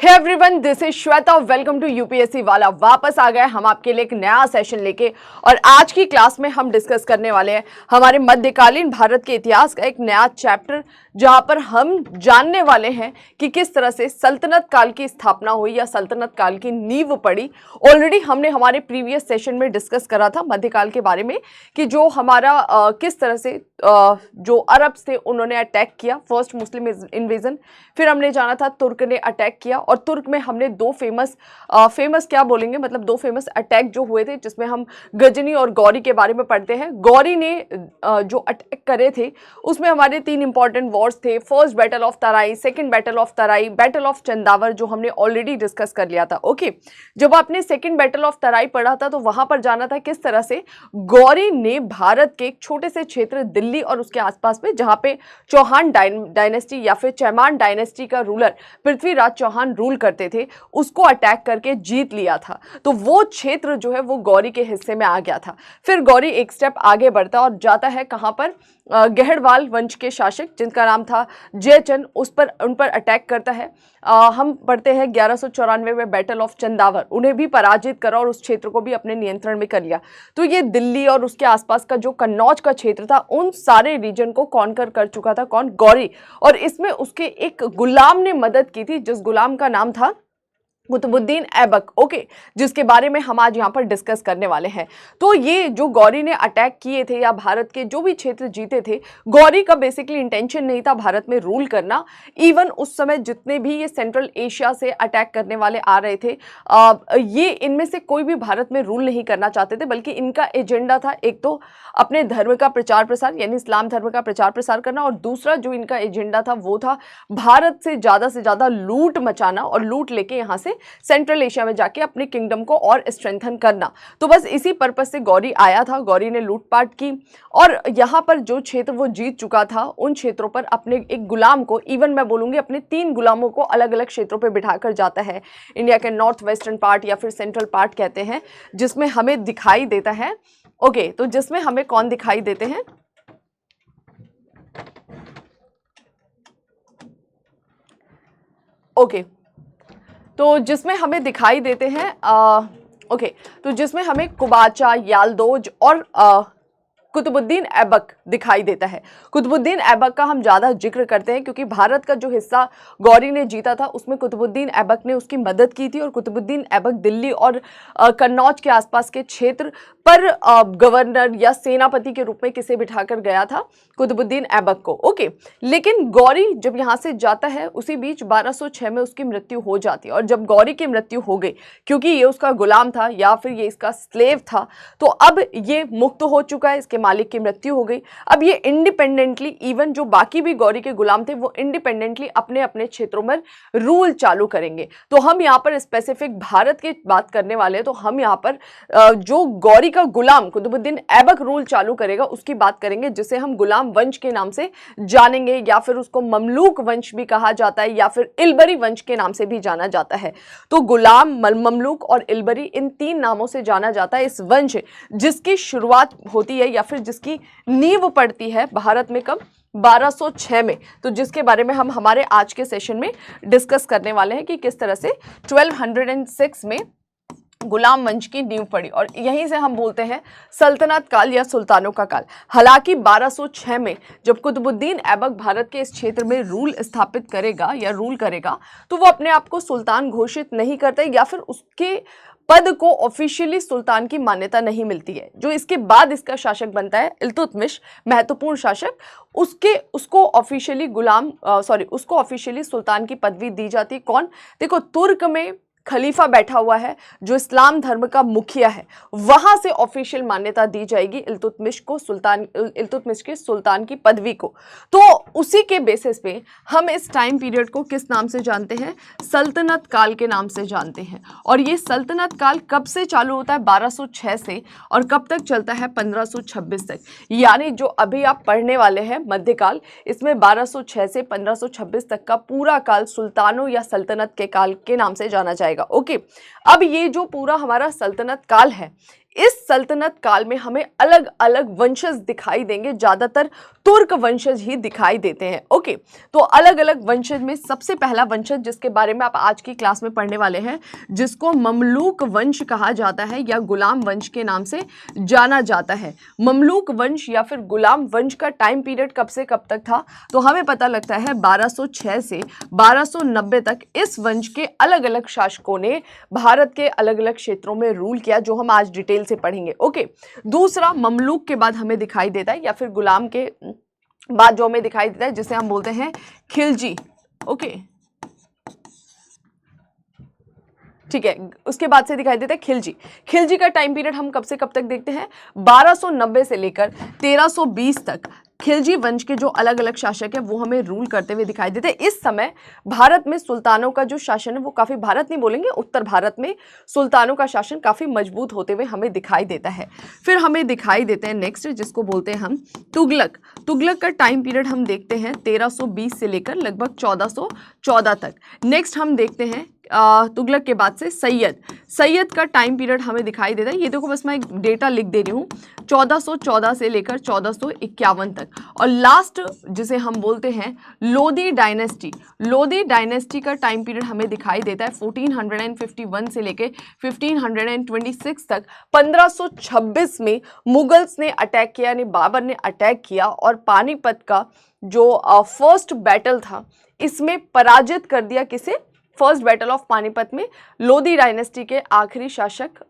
Hey everyone, this is Shweta. Welcome to UPSC वाला। वापस आ गए हम आपके लिए एक नया सेशन लेके। और आज की क्लास में हम डिस्कस करने वाले हैं हमारे मध्यकालीन भारत के इतिहास का एक नया चैप्टर, जहां पर हम जानने वाले हैं कि किस तरह से सल्तनत काल की स्थापना हुई या सल्तनत काल की नींव पड़ी। ऑलरेडी हमने हमारे प्रीवियस सेशन में डिस्कस करा था मध्यकाल के बारे में कि जो हमारा किस तरह से जो अरब थे उन्होंने अटैक किया, फर्स्ट मुस्लिम इन्वेजन। फिर हमने जाना था तुर्क ने अटैक किया, और तुर्क में हमने दो फेमस क्या बोलेंगे, मतलब दो फेमस अटैक जो हुए थे, जिसमें हम गजनी और गौरी के बारे में पढ़ते हैं। गौरी ने जो अटैक करे थे उसमें हमारे तीन इंपॉर्टेंट वॉर्स थे। First battle of Tarai, second battle of Tarai, battle of Chandawar, जो हमने ऑलरेडी डिस्कस कर लिया था। ओके, जब आपने सेकंड बैटल ऑफ तराई पढ़ा था तो वहां पर जाना था किस तरह से गौरी ने भारत के एक छोटे से क्षेत्र दिल्ली और उसके आसपास में, जहां पे चौहान डायनेस्टी या फिर चैमान डायनेस्टी का रूलर पृथ्वीराज चौहान रूल करते थे, उसको अटैक करके जीत लिया था। तो वो क्षेत्र जो है वो गौरी के हिस्से में आ गया था। फिर गौरी एक स्टेप आगे बढ़ता और जाता है कहां पर, गहड़वाल वंश के शासक जिनका नाम था जयचंद, उन पर अटैक करता है। हम पढ़ते हैं 1194 में बैटल ऑफ चंदावर, उन्हें भी पराजित करा और उस क्षेत्र को भी अपने नियंत्रण में कर लिया। तो ये दिल्ली और उसके आसपास का जो कन्नौज का क्षेत्र था, उन सारे रीजन को कॉन्कर कर चुका था कौन, गौरी। और इसमें उसके एक गुलाम ने मदद की थी, जिस गुलाम का नाम था कुतुबुद्दीन ऐबक। ओके, जिसके बारे में हम आज यहाँ पर डिस्कस करने वाले हैं। तो ये जो गौरी ने अटैक किए थे या भारत के जो भी क्षेत्र जीते थे, गौरी का बेसिकली इंटेंशन नहीं था भारत में रूल करना। इवन उस समय जितने भी ये सेंट्रल एशिया से अटैक करने वाले आ रहे थे, ये इनमें से कोई भी भारत में रूल नहीं करना चाहते थे, बल्कि इनका एजेंडा था एक तो अपने धर्म का प्रचार प्रसार, यानी इस्लाम धर्म का प्रचार प्रसार करना, और दूसरा जो इनका एजेंडा था वो था भारत से ज़्यादा लूट मचाना और लूट लेके यहाँ से सेंट्रल एशिया में जाके अपने किंगडम को और स्ट्रेंथन करना। तो बस इसी पर्पज से गौरी आया था। गौरी ने लूटपाट की और यहाँ पर जो क्षेत्र वो जीत चुका था, उन क्षेत्रों पर अपने एक गुलाम को, इवन मैं बोलूंगी अपने 3 गुलामों को अलग अलग क्षेत्रों पर बिठाकर जाता है। इंडिया के नॉर्थ वेस्टर्न पार्ट या फिर सेंट्रल पार्ट कहते हैं, जिसमें हमें दिखाई देता है। ओके, तो जिसमें हमें कौन दिखाई देते हैं, ओके, तो जिसमें हमें दिखाई देते हैं ओके, तो जिसमें हमें कुबाचा, यालदोज और कुतुबुद्दीन ऐबक दिखाई देता है। कुतुबुद्दीन ऐबक का हम ज़्यादा जिक्र करते हैं क्योंकि भारत का जो हिस्सा गौरी ने जीता था उसमें कुतुबुद्दीन ऐबक ने उसकी मदद की थी, और कुतुबुद्दीन ऐबक दिल्ली और कन्नौज के आसपास के क्षेत्र पर गवर्नर या सेनापति के रूप में किसे बिठाकर गया था, कुतुबुद्दीन ऐबक को। ओके, लेकिन गौरी जब यहाँ से जाता है उसी बीच 1206 में उसकी मृत्यु हो जाती है। और जब गौरी की मृत्यु हो गई, क्योंकि ये उसका गुलाम था या फिर ये इसका स्लेव था, तो अब ये मुक्त हो चुका है, इसके मालिक की मृत्यु हो गई। अब ये इंडिपेंडेंटली, इवन जो बाकी भी गौरी के गुलाम थे, वो इंडिपेंडेंटली अपने अपने क्षेत्रों में रूल चालू करेंगे। तो हम यहाँ पर स्पेसिफिक भारत की बात करने वाले हैं, तो हम यहाँ पर जो गौरी का गुलाम कुतुबुद्दीन ऐबक रूल चालू करेगा उसकी बात करेंगे, जिसे हम गुलाम वंश के नाम से जानेंगे, या फिर उसको ममलूक वंश भी कहा जाता है, या फिर इलबरी वंश के नाम से भी जाना जाता है। तो गुलाम, ममलूक और इलबरी, इन 3 नामों से जाना जाता है इस वंश जिसकी शुरुआत होती है या फिर जिसकी नींव पड़ती है भारत में कब, 1206 में। तो जिसके बारे में हम हमारे आज के सेशन में डिस्कस करने वाले हैं कि किस तरह से 1206 में गुलाम वंश की नींव पड़ी, और यहीं से हम बोलते हैं सल्तनत काल या सुल्तानों का काल। हालांकि 1206 में जब कुतुबुद्दीन ऐबक भारत के इस क्षेत्र में रूल स्थापित करेगा या रूल करेगा, तो वो अपने आप को सुल्तान घोषित नहीं करता, या फिर उसके पद को ऑफिशियली सुल्तान की मान्यता नहीं मिलती है। जो इसके बाद इसका शासक बनता है इल्तुतमिश, महत्वपूर्ण शासक, उसको ऑफिशियली सुल्तान की पदवी दी जाती है। कौन, देखो, तुर्क में खलीफा बैठा हुआ है जो इस्लाम धर्म का मुखिया है, वहां से ऑफिशियल मान्यता दी जाएगी इल्तुतमिश के सुल्तान की पदवी को। तो उसी के बेसिस पे हम इस टाइम पीरियड को किस नाम से जानते हैं, सल्तनत काल के नाम से जानते हैं। और ये सल्तनत काल कब से चालू होता है, 1206 से, और कब तक चलता है, 1526 तक। यानी जो अभी आप पढ़ने वाले हैं मध्यकाल, इसमें 1206 से 1526 तक का पूरा काल सुल्तानों या सल्तनत के काल के नाम से जाना जाएगा। ओके, अब ये जो पूरा हमारा सल्तनत काल है, इस सल्तनत काल में हमें अलग अलग वंशज दिखाई देंगे, ज्यादातर तुर्क वंशज ही दिखाई देते हैं। ओके, तो अलग अलग वंशज में सबसे पहला वंशज जिसके बारे में आप आज की क्लास में पढ़ने वाले हैं, जिसको ममलूक वंश कहा जाता है या गुलाम वंश के नाम से जाना जाता है। ममलूक वंश या फिर गुलाम वंश का टाइम पीरियड कब से कब तक था, तो हमें पता लगता है 1206 से 1290 तक इस वंश के अलग अलग शासकों ने भारत के अलग अलग क्षेत्रों में रूल किया, जो हम आज डिटेल से पढ़ेंगे। ओके, दूसरा ममलूक के बाद हमें दिखाई देता है या फिर गुलाम के बाद जो हमें दिखाई देता है जिसे हम बोलते हैं खिलजी। ओके, ठीक है, उसके बाद से दिखाई देता है खिलजी। खिलजी का टाइम पीरियड हम कब से कब तक देखते हैं, 1290 से लेकर 1320 तक खिलजी वंश के जो अलग अलग शासक है वो हमें रूल करते हुए दिखाई देते हैं। इस समय भारत में सुल्तानों का जो शासन है वो काफी, भारत नहीं बोलेंगे, उत्तर भारत में सुल्तानों का शासन काफी मजबूत होते हुए हमें दिखाई देता है। फिर हमें दिखाई देते हैं नेक्स्ट, जिसको बोलते हैं हम तुगलक। तुगलक का टाइम पीरियड हम देखते हैं 1320 से लेकर लगभग 1414 तक। नेक्स्ट हम देखते हैं तुगलक के बाद से सैयद। सैयद का टाइम पीरियड हमें दिखाई देता है, ये देखो बस मैं एक डेटा लिख दे रही हूँ, 1414 से लेकर 1451 तक। और लास्ट जिसे हम बोलते हैं लोधी डायनेस्टी। लोधी डायनेस्टी का टाइम पीरियड हमें दिखाई देता है 1451 से लेकर 1526 तक। 1526 में मुगल्स ने अटैक किया, यानी बाबर ने अटैक किया और पानीपत का जो फर्स्ट बैटल था इसमें पराजित कर दिया। किसे? फर्स्ट बैटल ऑफ पानीपत में लोधी डायनेस्टी के आखिरी शासक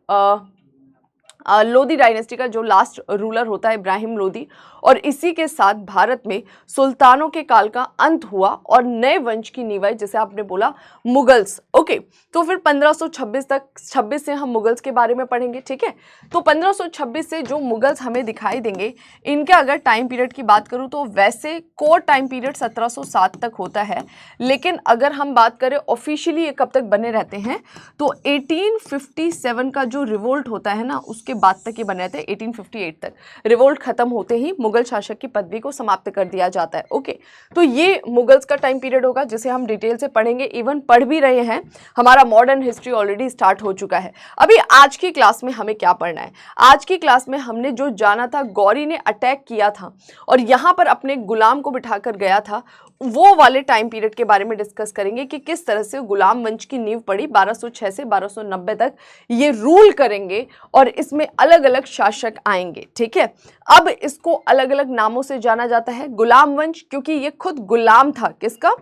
लोधी डायनेस्टी का जो लास्ट रूलर होता है इब्राहिम लोधी, और इसी के साथ भारत में सुल्तानों के काल का अंत हुआ और नए वंश की नींव आई, जैसे आपने बोला मुगल्स। ओके, तो फिर 1526 तक, 26 से हम मुगल्स के बारे में पढ़ेंगे। ठीक है, तो 1526 से जो मुगल्स हमें दिखाई देंगे, इनके अगर टाइम पीरियड की बात करूं तो वैसे कोर टाइम पीरियड 1707 तक होता है, लेकिन अगर हम बात करें ऑफिशियली ये कब तक बने रहते हैं तो 1857 का जो रिवोल्ट होता है ना उसके बाद तक ये बने रहते हैं। 1858 तक रिवोल्ट खत्म होते ही मुगल शासक की पदवी को समाप्त कर दिया जाता है। ओके, तो ये मुगल्स का टाइम पीरियड होगा जिसे हम डिटेल से पढ़ेंगे, इवन पढ़ भी रहे हैं। हमारा मॉडर्न हिस्ट्री ऑलरेडी स्टार्ट हो चुका है। अभी आज की क्लास में हमें क्या पढ़ना है, आज की क्लास में हमने जो जाना था गौरी ने अटैक किया था और यहां पर अपने गुलाम को बिठाकर गया था, वो वाले टाइम पीरियड के बारे में डिस्कस करेंगे कि किस तरह से गुलाम वंश की नींव पड़ी। 1206 से 1290 तक ये रूल करेंगे और इसमें अलग अलग शासक आएंगे। ठीक है, अब इसको अलग अलग नामों से जाना जाता है। गुलाम वंश क्योंकि ये खुद गुलाम था, किसका?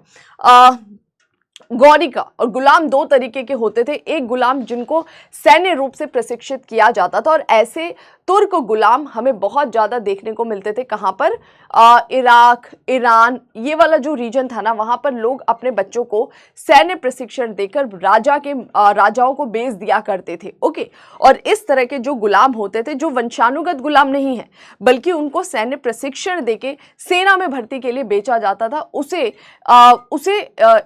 गौरी का। और गुलाम दो तरीके के होते थे, एक गुलाम जिनको सैन्य रूप से प्रशिक्षित किया जाता था, और ऐसे तुर्क गुलाम हमें बहुत ज़्यादा देखने को मिलते थे। कहाँ पर? इराक, ईरान, ये वाला जो रीजन था ना, वहाँ पर लोग अपने बच्चों को सैन्य प्रशिक्षण देकर राजाओं को बेच दिया करते थे। ओके, और इस तरह के जो गुलाम होते थे, जो वंशानुगत गुलाम नहीं है बल्कि उनको सैन्य प्रशिक्षण देके सेना में भर्ती के लिए बेचा जाता था, उसे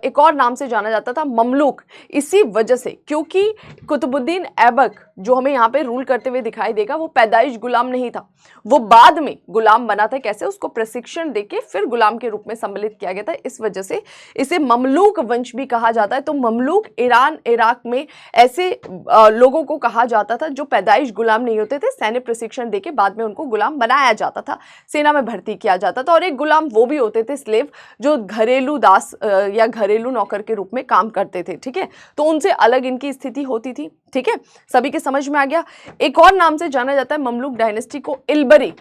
एक और नाम से जाना जाता था ममलूक। इसी वजह से, क्योंकि कुतुबुद्दीन ऐबक जो हमें यहाँ पे रूल करते हुए दिखाई देगा वो पैदाइश गुलाम नहीं था, वो बाद में गुलाम बना था। कैसे? उसको प्रशिक्षण देके फिर गुलाम के रूप में सम्मिलित किया गया था, इस वजह से इसे ममलूक वंश भी कहा जाता है। तो ममलूक ईरान, इराक में ऐसे लोगों को कहा जाता था जो पैदाइश गुलाम नहीं होते थे, सैन्य प्रशिक्षण देके बाद में उनको गुलाम बनाया जाता था, सेना में भर्ती किया जाता था। और एक गुलाम वो भी होते थे स्लेव, जो घरेलू दास या घरेलू नौकर के रूप में काम करते थे। ठीक है, तो उनसे अलग इनकी स्थिति होती थी। ठीक है, सभी के समझ में आ गया। एक और नाम से जाना जाता है ममलूक डायनेस्टी को इल्बरी।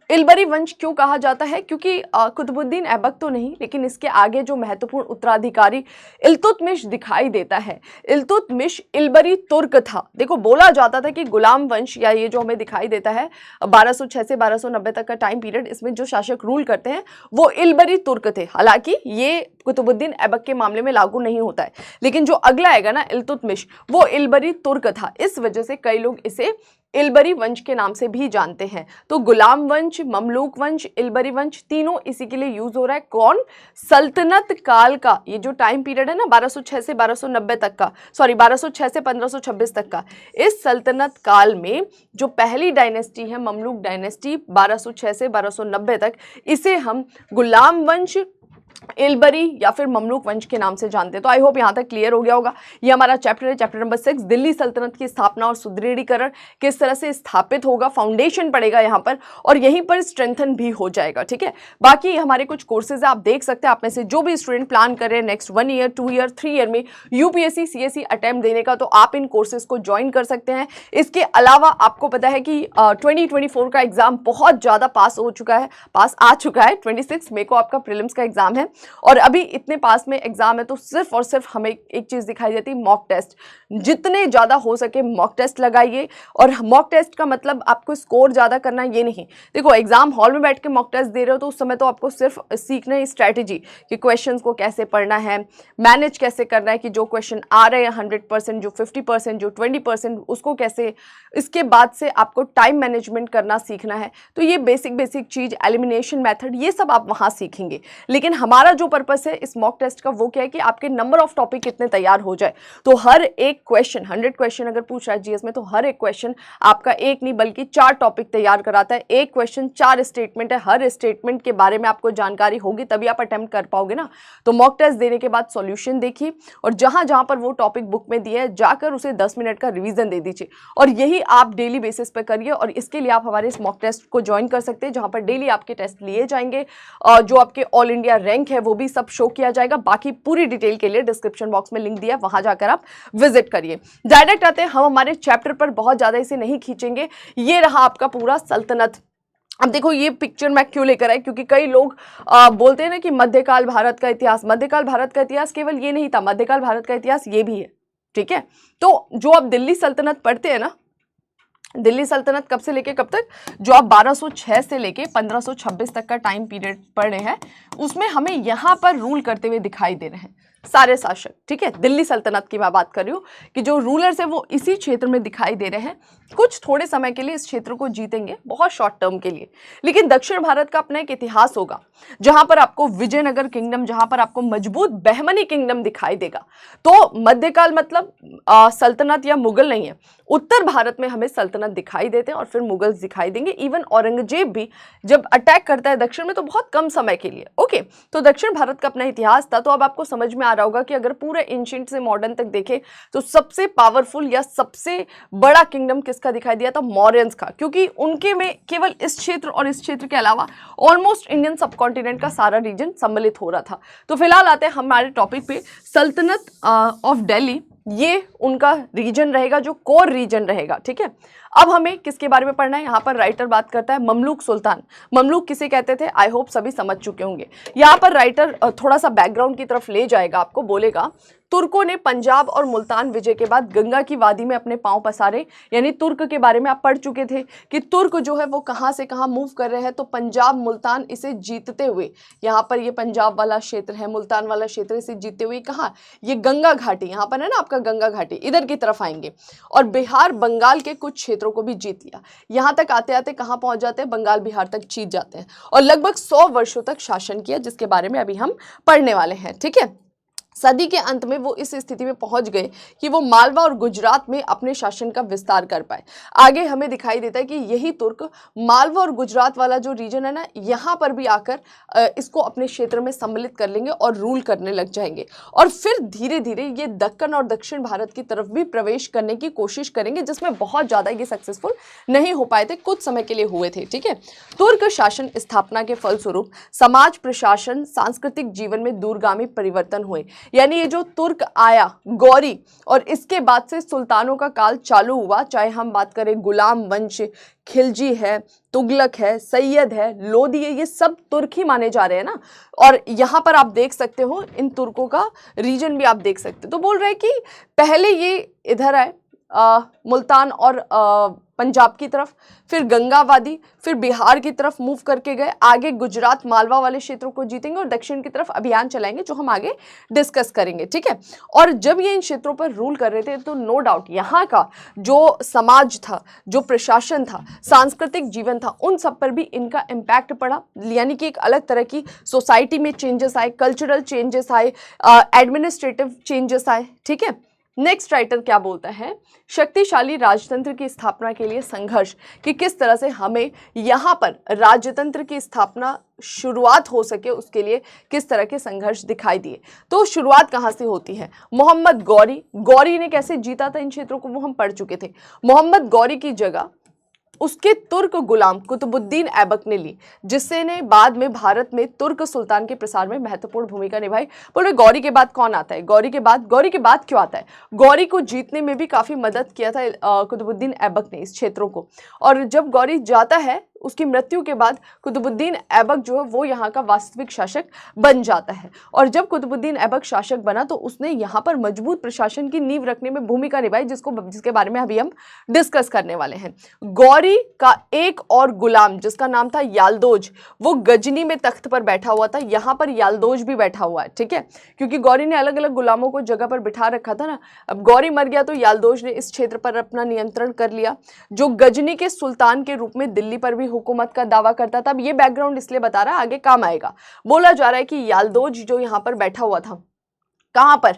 इल्बरी वंश क्यों कहा जाता है? क्योंकि कुतुबुद्दीन ऐबक तो नहीं, लेकिन इसके आगे जो महत्वपूर्ण उत्तराधिकारी इल्तुतमिश दिखाई देता है, इल्तुतमिश इल्बरी तुर्क था। देखो, बोला जाता था कि गुलाम वंश या ये जो हमें दिखाई देता है 1206 से 1290 तक का टाइम पीरियड, इसमें जो शासक रूल करते हैं वो इल्बरी तुर्क थे। हालांकि ये कुतुबुद्दीन ऐबक के मामले में लागू नहीं होता है, लेकिन जो अगला आएगा ना इल्तुतमिश, वो इल्बरी तुर्क था। इस वजह से कई लोग इसे इल्बरी वंश के नाम से भी जानते हैं। तो गुलाम वंश, ममलूक वंश, इल्बरी वंश, तीनों इसी के लिए यूज हो रहा है। कौन? सल्तनत काल का ये जो टाइम पीरियड है ना 1206 से 1290 तक का, सॉरी 1206 से 1526 तक का, इस सल्तनत काल में जो पहली डायनेस्टी है ममलूक डायनेस्टी 1206 से 1290 तक, इसे हम गुलाम वंश, इलबरी या फिर ममलूक वंश के नाम से जानते हैं। तो आई होप यहाँ तक क्लियर हो गया होगा। ये हमारा चैप्टर है, चैप्टर नंबर 6, दिल्ली सल्तनत की स्थापना और सुदृढ़ीकरण किस तरह से स्थापित होगा, फाउंडेशन पड़ेगा यहाँ पर और यहीं पर स्ट्रेंथन भी हो जाएगा। ठीक है, बाकी हमारे कुछ कोर्सेज आप देख सकते हैं। आप में से जो भी स्टूडेंट प्लान कर रहे हैं नेक्स्ट 1 ईयर 2 ईयर 3 ईयर में यूपीएससी सीएससी अटेम्प्ट देने का, तो आप इन कोर्सेज को ज्वाइन कर सकते हैं। इसके अलावा आपको पता है कि 2024 का एग्जाम बहुत ज़्यादा पास आ चुका है। 26 मई को आपका प्रीलिम्स का एग्जाम है और अभी इतने पास में एग्जाम है, तो सिर्फ और सिर्फ हमें एक चीज दिखाई देती है, मॉक टेस्ट। जितने ज्यादा हो सके मॉक टेस्ट लगाइए। और मॉक टेस्ट का मतलब आपको स्कोर ज्यादा करना ये नहीं। देखो, एग्जाम हॉल में बैठ के मॉक टेस्ट दे रहे हो तो उस समय तो आपको सिर्फ सीखना है स्ट्रैटेजी कि क्वेश्चंस को कैसे पढ़ना है, मैनेज कैसे करना है, कि जो क्वेश्चन आ रहे हैं 100%, जो 50%, जो 20%, उसको कैसे, इसके बाद से आपको टाइम मैनेजमेंट करना सीखना है। तो ये बेसिक चीज, एलिमिनेशन मेथड, ये सब आप वहां सीखेंगे। लेकिन हमारा जो पर्पस है इस मॉक टेस्ट का वो क्या है कि आपके नंबर ऑफ टॉपिक कितने तैयार हो जाए। तो हर एक क्वेश्चन, 100 क्वेश्चन अगर पूछ रहा है जीएस में, तो हर एक क्वेश्चन आपका एक नहीं बल्कि 4 टॉपिक तैयार कराता है। एक क्वेश्चन 4 स्टेटमेंट है, हर स्टेटमेंट के बारे में आपको जानकारी होगी तभी आप अटेम्प्ट कर पाओगे ना। तो मॉक टेस्ट देने के बाद सॉल्यूशन देखिए और जहां जहां पर वो टॉपिक बुक में दिया है जाकर उसे 10 मिनट का रिवीजन दे दीजिए और यही आप डेली बेसिस पर करिए। और इसके लिए आप हमारे इस मॉक टेस्ट को ज्वाइन कर सकते हैं जहां पर डेली आपके टेस्ट लिए जाएंगे, जो आपके ऑल इंडिया रैंक है वो भी सब शो किया जाएगा। बाकी पूरी डिटेल के लिए डिस्क्रिप्शन बॉक्स में लिंक दिया है, वहां जाकर आप विजिट करिए। डायरेक्ट आते हैं हम हमारे चैप्टर पर, बहुत ज्यादा इसे नहीं खींचेंगे। ये रहा आपका पूरा सल्तनत। अब देखो, ये पिक्चर मैं क्यों लेकर आई, क्योंकि कई लोग बोलते हैं ना कि मध्यकाल भारत का इतिहास। मध्यकाल भारत का इतिहास केवल ये नहीं था, मध्यकाल भारत का इतिहास ये भी है। ठीक है, तो जो आप दिल्ली सल्तनत पढ़ते हैं ना, दिल्ली सल्तनत कब से लेके कब तक, जो आप 1206 से लेके 1526 तक का टाइम पीरियड पढ़ रहे हैं, उसमें हमें यहां पर रूल करते हुए दिखाई दे रहे हैं सारे शासक। ठीक है, दिल्ली सल्तनत की मैं बात कर रही हूँ कि जो रूलर्स है वो इसी क्षेत्र में दिखाई दे रहे हैं। कुछ थोड़े समय के लिए इस क्षेत्र को जीतेंगे, बहुत शॉर्ट टर्म के लिए, लेकिन दक्षिण भारत का अपना एक इतिहास होगा जहां पर आपको विजयनगर किंगडम, जहां पर आपको मजबूत बहमनी किंगडम दिखाई देगा। तो मध्यकाल मतलब सल्तनत या मुगल नहीं है। उत्तर भारत में हमें सल्तनत दिखाई देते हैं और फिर मुगल्स दिखाई देंगे। इवन औरंगजेब भी जब अटैक करता है दक्षिण में तो बहुत कम समय के लिए। ओके, तो दक्षिण भारत का अपना इतिहास था। तो अब आपको समझ में आ रहा होगा कि अगर पूरे एंशिएंट से मॉडर्न तक देखें तो सबसे पावरफुल या सबसे बड़ा किंगडम किसका दिखाई दिया था, मौर्यंस का, क्योंकि उनके में केवल इस क्षेत्र और इस क्षेत्र के अलावा ऑलमोस्ट इंडियन सबकॉन्टिनेंट का सारा रीजन सम्मिलित हो रहा था। तो फिलहाल आते हैं हमारे टॉपिक पे, सल्तनत ऑफ दिल्ली, ये उनका रीजन रहेगा, जो कोर रीजन रहेगा। ठीक है, अब हमें किसके बारे में पढ़ना है, यहाँ पर राइटर बात करता है ममलूक सुल्तान। ममलूक किसे कहते थे, आई होप सभी समझ चुके होंगे। यहाँ पर राइटर थोड़ा सा बैकग्राउंड की तरफ ले जाएगा, आपको बोलेगा तुर्कों ने पंजाब और मुल्तान विजय के बाद गंगा की वादी में अपने पांव पसारे। यानी तुर्क के बारे में आप पढ़ चुके थे कि तुर्क जो है वो कहाँ से कहाँ मूव कर रहे हैं। तो पंजाब मुल्तान इसे जीतते हुए, यहाँ पर ये पंजाब वाला क्षेत्र है, मुल्तान वाला क्षेत्र, इसे जीतते हुए कहाँ, ये गंगा घाटी, यहाँ पर है ना आपका गंगा घाटी, इधर की तरफ आएंगे और बिहार बंगाल के कुछ क्षेत्रों को भी जीत लिया। यहाँ तक आते आते कहाँ पहुंच जाते हैं, बंगाल बिहार तक जीत जाते हैं और लगभग 100 वर्षों तक शासन किया, जिसके बारे में अभी हम पढ़ने वाले हैं। ठीक है, सदी के अंत में वो इस स्थिति में पहुंच गए कि वो मालवा और गुजरात में अपने शासन का विस्तार कर पाए। आगे हमें दिखाई देता है कि यही तुर्क मालवा और गुजरात वाला जो रीजन है ना, यहाँ पर भी आकर इसको अपने क्षेत्र में सम्मिलित कर लेंगे और रूल करने लग जाएंगे और फिर धीरे धीरे ये दक्कन और दक्षिण भारत की तरफ भी प्रवेश करने की कोशिश करेंगे, जिसमें बहुत ज़्यादा ये सक्सेसफुल नहीं हो पाए थे, कुछ समय के लिए हुए थे। ठीक है, तुर्क शासन स्थापना के फलस्वरूप समाज, प्रशासन, सांस्कृतिक जीवन में दूरगामी परिवर्तन हुए। यानी ये जो तुर्क आया, गौरी, और इसके बाद से सुल्तानों का काल चालू हुआ। चाहे हम बात करें गुलाम वंश, खिलजी है, तुगलक है, सैयद है, लोदी है, ये सब तुर्क ही माने जा रहे हैं ना। और यहाँ पर आप देख सकते हो इन तुर्कों का रीजन भी आप देख सकते हो। तो बोल रहे हैं कि पहले ये इधर आए मुल्तान और पंजाब की तरफ, फिर गंगावादी, फिर बिहार की तरफ मूव करके गए, आगे गुजरात मालवा वाले क्षेत्रों को जीतेंगे और दक्षिण की तरफ अभियान चलाएंगे, जो हम आगे डिस्कस करेंगे। ठीक है, और जब ये इन क्षेत्रों पर रूल कर रहे थे तो नो डाउट यहाँ का जो समाज था, जो प्रशासन था, सांस्कृतिक जीवन था, उन सब पर भी इनका इम्पैक्ट पड़ा। यानी कि एक अलग तरह की सोसाइटी में चेंजेस आए, कल्चरल चेंजेस आए, एडमिनिस्ट्रेटिव चेंजेस आए। ठीक है, नेक्स्ट राइटर क्या बोलता है, शक्तिशाली राजतंत्र की स्थापना के लिए संघर्ष, कि किस तरह से हमें यहाँ पर राजतंत्र की स्थापना शुरुआत हो सके उसके लिए किस तरह के संघर्ष दिखाई दिए। तो शुरुआत कहाँ से होती है, मोहम्मद गौरी ने कैसे जीता था इन क्षेत्रों को वो हम पढ़ चुके थे। मोहम्मद गौरी की जगह उसके तुर्क गुलाम कुतुबुद्दीन ऐबक ने ली, जिससे ने बाद में भारत में तुर्क सुल्तान के प्रसार में महत्वपूर्ण भूमिका निभाई। बोले गौरी के बाद कौन आता है, गौरी के बाद क्यों आता है, गौरी को जीतने में भी काफी मदद किया था कुतुबुद्दीन ऐबक ने इस क्षेत्रों को। और जब गौरी जाता है उसकी मृत्यु के बाद कुतुबुद्दीन ऐबक जो है वो यहाँ का वास्तविक शासक बन जाता है। और जब कुतुबुद्दीन ऐबक शासक बना तो उसने यहाँ पर मजबूत प्रशासन की नींव रखने में भूमिका निभाई, जिसके बारे में अभी हम डिस्कस करने वाले हैं। गौरी का एक और गुलाम जिसका नाम था यालदोज, वो गजनी में तख्त पर बैठा हुआ था। यहाँ पर यालदोज भी बैठा हुआ है, ठीक है, क्योंकि गौरी ने अलग अलग गुलामों को जगह पर बिठा रखा था ना। अब गौरी मर गया तो यालदोज ने इस क्षेत्र पर अपना नियंत्रण कर लिया, जो गजनी के सुल्तान के रूप में दिल्ली पर भी हुकूमत का दावा करता था। अब ये बैकग्राउंड इसलिए बता रहा है, आगे काम आएगा। बोला जा रहा है कि यालदोज जो यहाँ पर बैठा हुआ था, कहाँ पर,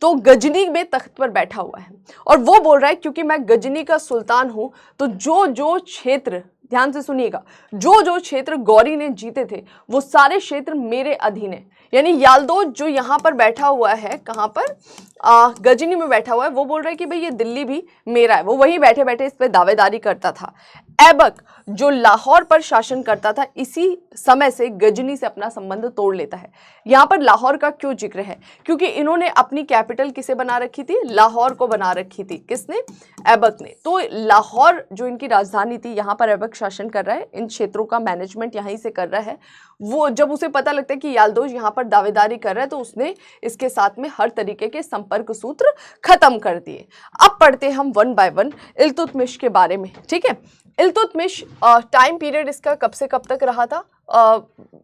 तो गजनी में तख्त पर बैठा हुआ है, और वो बोल रहा है क्योंकि मैं गजनी का सुल्तान हूं तो जो क्षेत्र, ध्यान से सुनिएगा, जो क्षेत्र गौरी ने जीते थे वो सारे क्षेत्र मेरे अधीन है। यानी यालदोज जो यहाँ पर बैठा हुआ है, कहाँ पर, गजनी में बैठा हुआ है, वो बोल रहा है कि भाई ये दिल्ली भी मेरा है। वो वहीं बैठे बैठे इस पे दावेदारी करता था। ऐबक जो लाहौर पर शासन करता था, इसी समय से गजनी से अपना संबंध तोड़ लेता है। यहाँ पर लाहौर का क्यों जिक्र है, क्योंकि इन्होंने अपनी कैपिटल किसे बना रखी थी, लाहौर को बना रखी थी। किसने, ऐबक ने। तो लाहौर जो इनकी राजधानी थी, यहाँ पर ऐबक शासन कर रहा है, इन क्षेत्रों का मैनेजमेंट यहीं से कर रहा है। वो जब उसे पता लगता है कि यालदोज यहाँ पर दावेदारी कर रहा है तो उसने इसके साथ में हर तरीके के संपर्क सूत्र खत्म कर दिए। अब पढ़ते हम वन बाय वन इल्तुतमिश के बारे में, ठीक है। इल्तुतमिश टाइम पीरियड इसका कब से कब तक रहा था,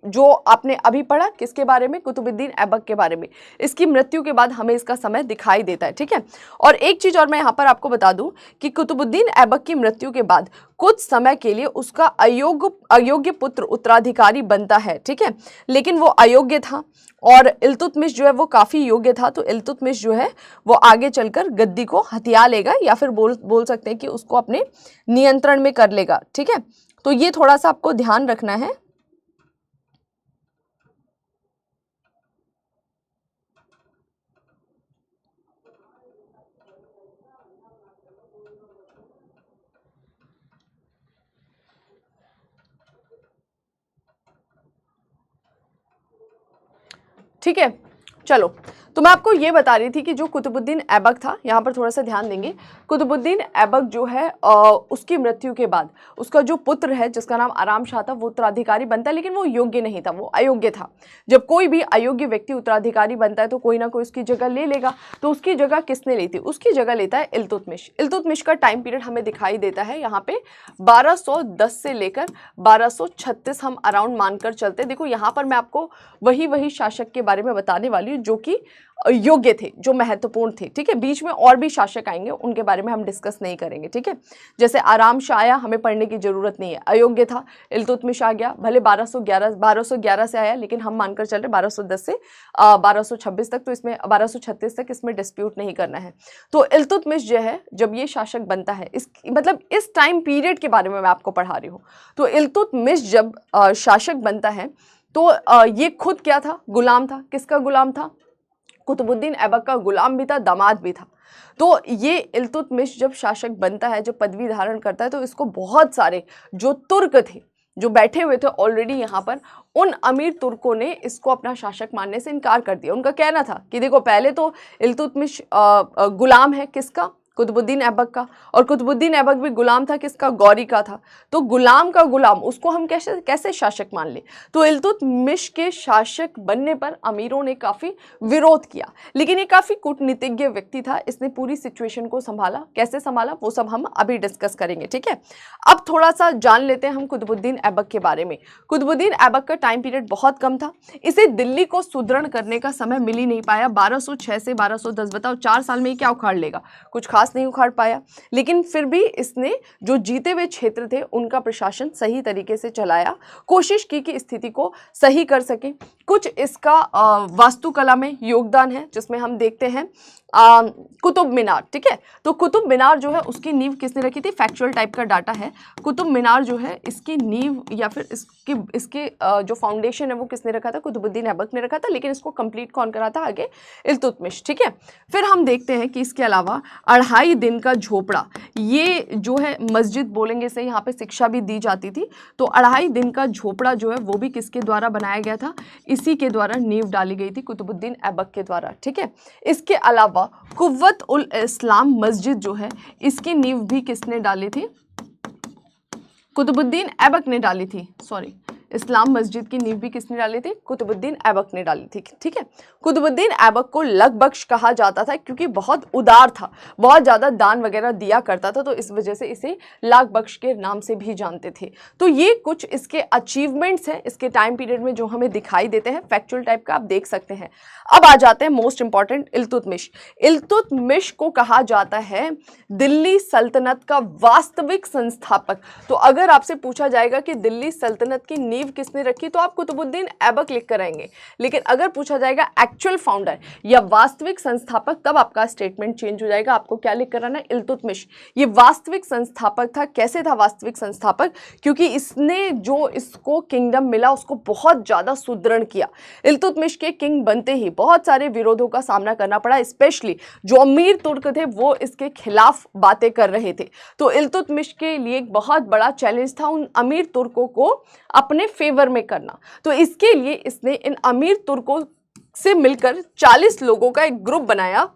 जो आपने अभी पढ़ा, किसके बारे में, कुतुबुद्दीन ऐबक के बारे में। इसकी मृत्यु के बाद हमें इसका समय दिखाई देता है, ठीक है। और एक चीज और मैं यहाँ पर आपको बता दूं कि कुतुबुद्दीन ऐबक की मृत्यु के बाद कुछ समय के लिए उसका अयोग्य पुत्र उत्तराधिकारी बनता है, ठीक है, लेकिन वो अयोग्य था। और इल्तुतमिश जो है वो काफी योग्य था, तो इल्तुतमिश जो है वो आगे चलकर गद्दी को हथिया लेगा, या फिर बोल सकते हैं कि उसको अपने नियंत्रण में कर लेगा, ठीक है। तो ये थोड़ा सा आपको ध्यान रखना है। ठीक है, चलो, तो मैं आपको ये बता रही थी कि जो कुतुबुद्दीन ऐबक था, यहाँ पर थोड़ा सा ध्यान देंगे। कुतुबुद्दीन ऐबक जो है उसकी मृत्यु के बाद उसका जो पुत्र है जिसका नाम आराम शाह था, वो उत्तराधिकारी बनता है, लेकिन वो योग्य नहीं था, वो अयोग्य था। जब कोई भी अयोग्य व्यक्ति उत्तराधिकारी बनता है तो कोई ना कोई उसकी जगह ले लेगा। तो उसकी जगह किसने ली थी, उसकी जगह लेता है इल्तुतमिश। इल्तुतमिश का टाइम पीरियड हमें दिखाई देता है यहाँ पे 1210 से लेकर 1236 हम अराउंड मानकर चलते। देखो यहाँ पर मैं आपको वही शासक के बारे में बताने वाली हूँ जो कि योग्य थे, जो महत्वपूर्ण थे, ठीक है। बीच में और भी शासक आएंगे, उनके बारे में हम डिस्कस नहीं करेंगे, ठीक है। जैसे आराम शाह आया, हमें पढ़ने की जरूरत नहीं है, अयोग्य था। इल्तुतमिश आ गया, भले 1211 से आया, लेकिन हम मानकर चल रहे 1210 से 1226 तक, तो इसमें 1236 तक इसमें डिस्प्यूट नहीं करना है। तो इल्तुतमिश जो है जब ये शासक बनता है, इस मतलब इस टाइम पीरियड के बारे में मैं आपको पढ़ा रही हूँ। तो इल्तुतमिश जब शासक बनता है तो ये खुद क्या था, गुलाम था। किसका गुलाम था, कुतुबुद्दीन ऐबक का गुलाम भी था, दामाद भी था। तो ये इल्तुतमिश जब शासक बनता है, जब पदवी धारण करता है, तो इसको बहुत सारे जो तुर्क थे, जो बैठे हुए थे ऑलरेडी यहाँ पर, उन अमीर तुर्कों ने इसको अपना शासक मानने से इनकार कर दिया। उनका कहना था कि देखो पहले तो इल्तुतमिश गुलाम है, किसका, कुतुबुद्दीन ऐबक का, और कुतुबुद्दीन ऐबक भी गुलाम था, किसका, गौरी का था। तो गुलाम का गुलाम, उसको हम कैसे शासक मान ले। तो इल्तुतमिश के शासक बनने पर अमीरों ने काफ़ी विरोध किया, लेकिन ये काफ़ी कूटनीतिज्ञ व्यक्ति था, इसने पूरी सिचुएशन को संभाला। कैसे संभाला वो सब हम अभी डिस्कस करेंगे, ठीक है। अब थोड़ा सा जान लेते हैं हम कुतुबुद्दीन ऐबक के बारे में। कुतुबुद्दीन ऐबक का टाइम पीरियड बहुत कम था, इसे दिल्ली को सुदृढ़ करने का समय मिल ही नहीं पाया। 1206 से 1210, बताओ 4 साल में ये क्या उखाड़ लेगा, कुछ खास इतिहास नहीं उखाड़ पाया, लेकिन फिर भी इसने जो जीते हुए क्षेत्र थे उनका प्रशासन सही तरीके से चलाया, कोशिश की कि स्थिति को सही कर सके। कुछ इसका वास्तुकला में योगदान है, जिसमें हम देखते हैं कुतुब मीनार, ठीक है। तो कुतुब मीनार जो है उसकी नींव किसने रखी थी, फैक्चुअल टाइप का डाटा है। कुतुब मीनार जो है इसकी नींव या फिर इसके जो फाउंडेशन है वो किसने रखा था, कुतुबुद्दीन ऐबक ने रखा था, लेकिन इसको कंप्लीट कौन करा था, आगे इल्तुतमिश, ठीक है। फिर हम देखते हैं कि इसके अलावा 2.5 दिन का झोपड़ा, ये जो है मस्जिद बोलेंगे से यहाँ पे शिक्षा भी दी जाती थी। तो 2.5 दिन का झोपड़ा जो है वो भी किसके द्वारा बनाया गया था, इसी के द्वारा नींव डाली गई थी, कुतुबुद्दीन ऐबक के द्वारा, ठीक है। इसके अलावा कुव्वत उल इस्लाम मस्जिद जो है इसकी नींव भी किसने डाली थी, कुतुबुद्दीन ऐबक ने डाली थी। सॉरी, इस्लाम मस्जिद की नींव भी किसने डाली थी, कुतुबुद्दीन ऐबक ने डाली थी, ठीक है। कुतुबुद्दीन ऐबक को लगबख्श कहा जाता था क्योंकि बहुत उदार था, बहुत ज़्यादा दान वगैरह दिया करता था, तो इस वजह से इसे लगबख्श के नाम से भी जानते थे। तो ये कुछ इसके अचीवमेंट्स हैं इसके टाइम पीरियड में जो हमें दिखाई देते हैं, फैक्चुअल टाइप का आप देख सकते हैं। अब आ जाते हैं मोस्ट इंपॉर्टेंट, इल्तुतमिश। इल्तुतमिश को कहा जाता है दिल्ली सल्तनत का वास्तविक संस्थापक। तो अगर आपसे पूछा जाएगा कि दिल्ली सल्तनत की नींव किसने रखी, तो आप कुतुबुद्दीन ऐबक लिख कर आएंगे, लेकिन अगर पूछा जाएगा एक्चुअल फाउंडर या वास्तविक संस्थापक, तब आपका स्टेटमेंट चेंज हो जाएगा, आपको क्या लिख कर आना है, इल्तुतमिश। ये वास्तविक संस्थापक था। कैसे था वास्तविक संस्थापक, क्योंकि इसने जो इसको किंगडम मिला उसको बहुत ज्यादा सुदृढ़ किया। इल्तुतमिश के किंग बनते ही बहुत सारे विरोधों का सामना करना पड़ा, स्पेशली जो अमीर तुर्क थे वो इसके खिलाफ बातें कर रहे थे। तो इल्तुतमिश के लिए एक बहुत बड़ा चैलेंज था उन अमीर तुर्कों को अपने फेवर में करना। तो इसके लिए इसने इन अमीर तुर्कों से मिलकर 40 लोगों का एक ग्रुप बनाया,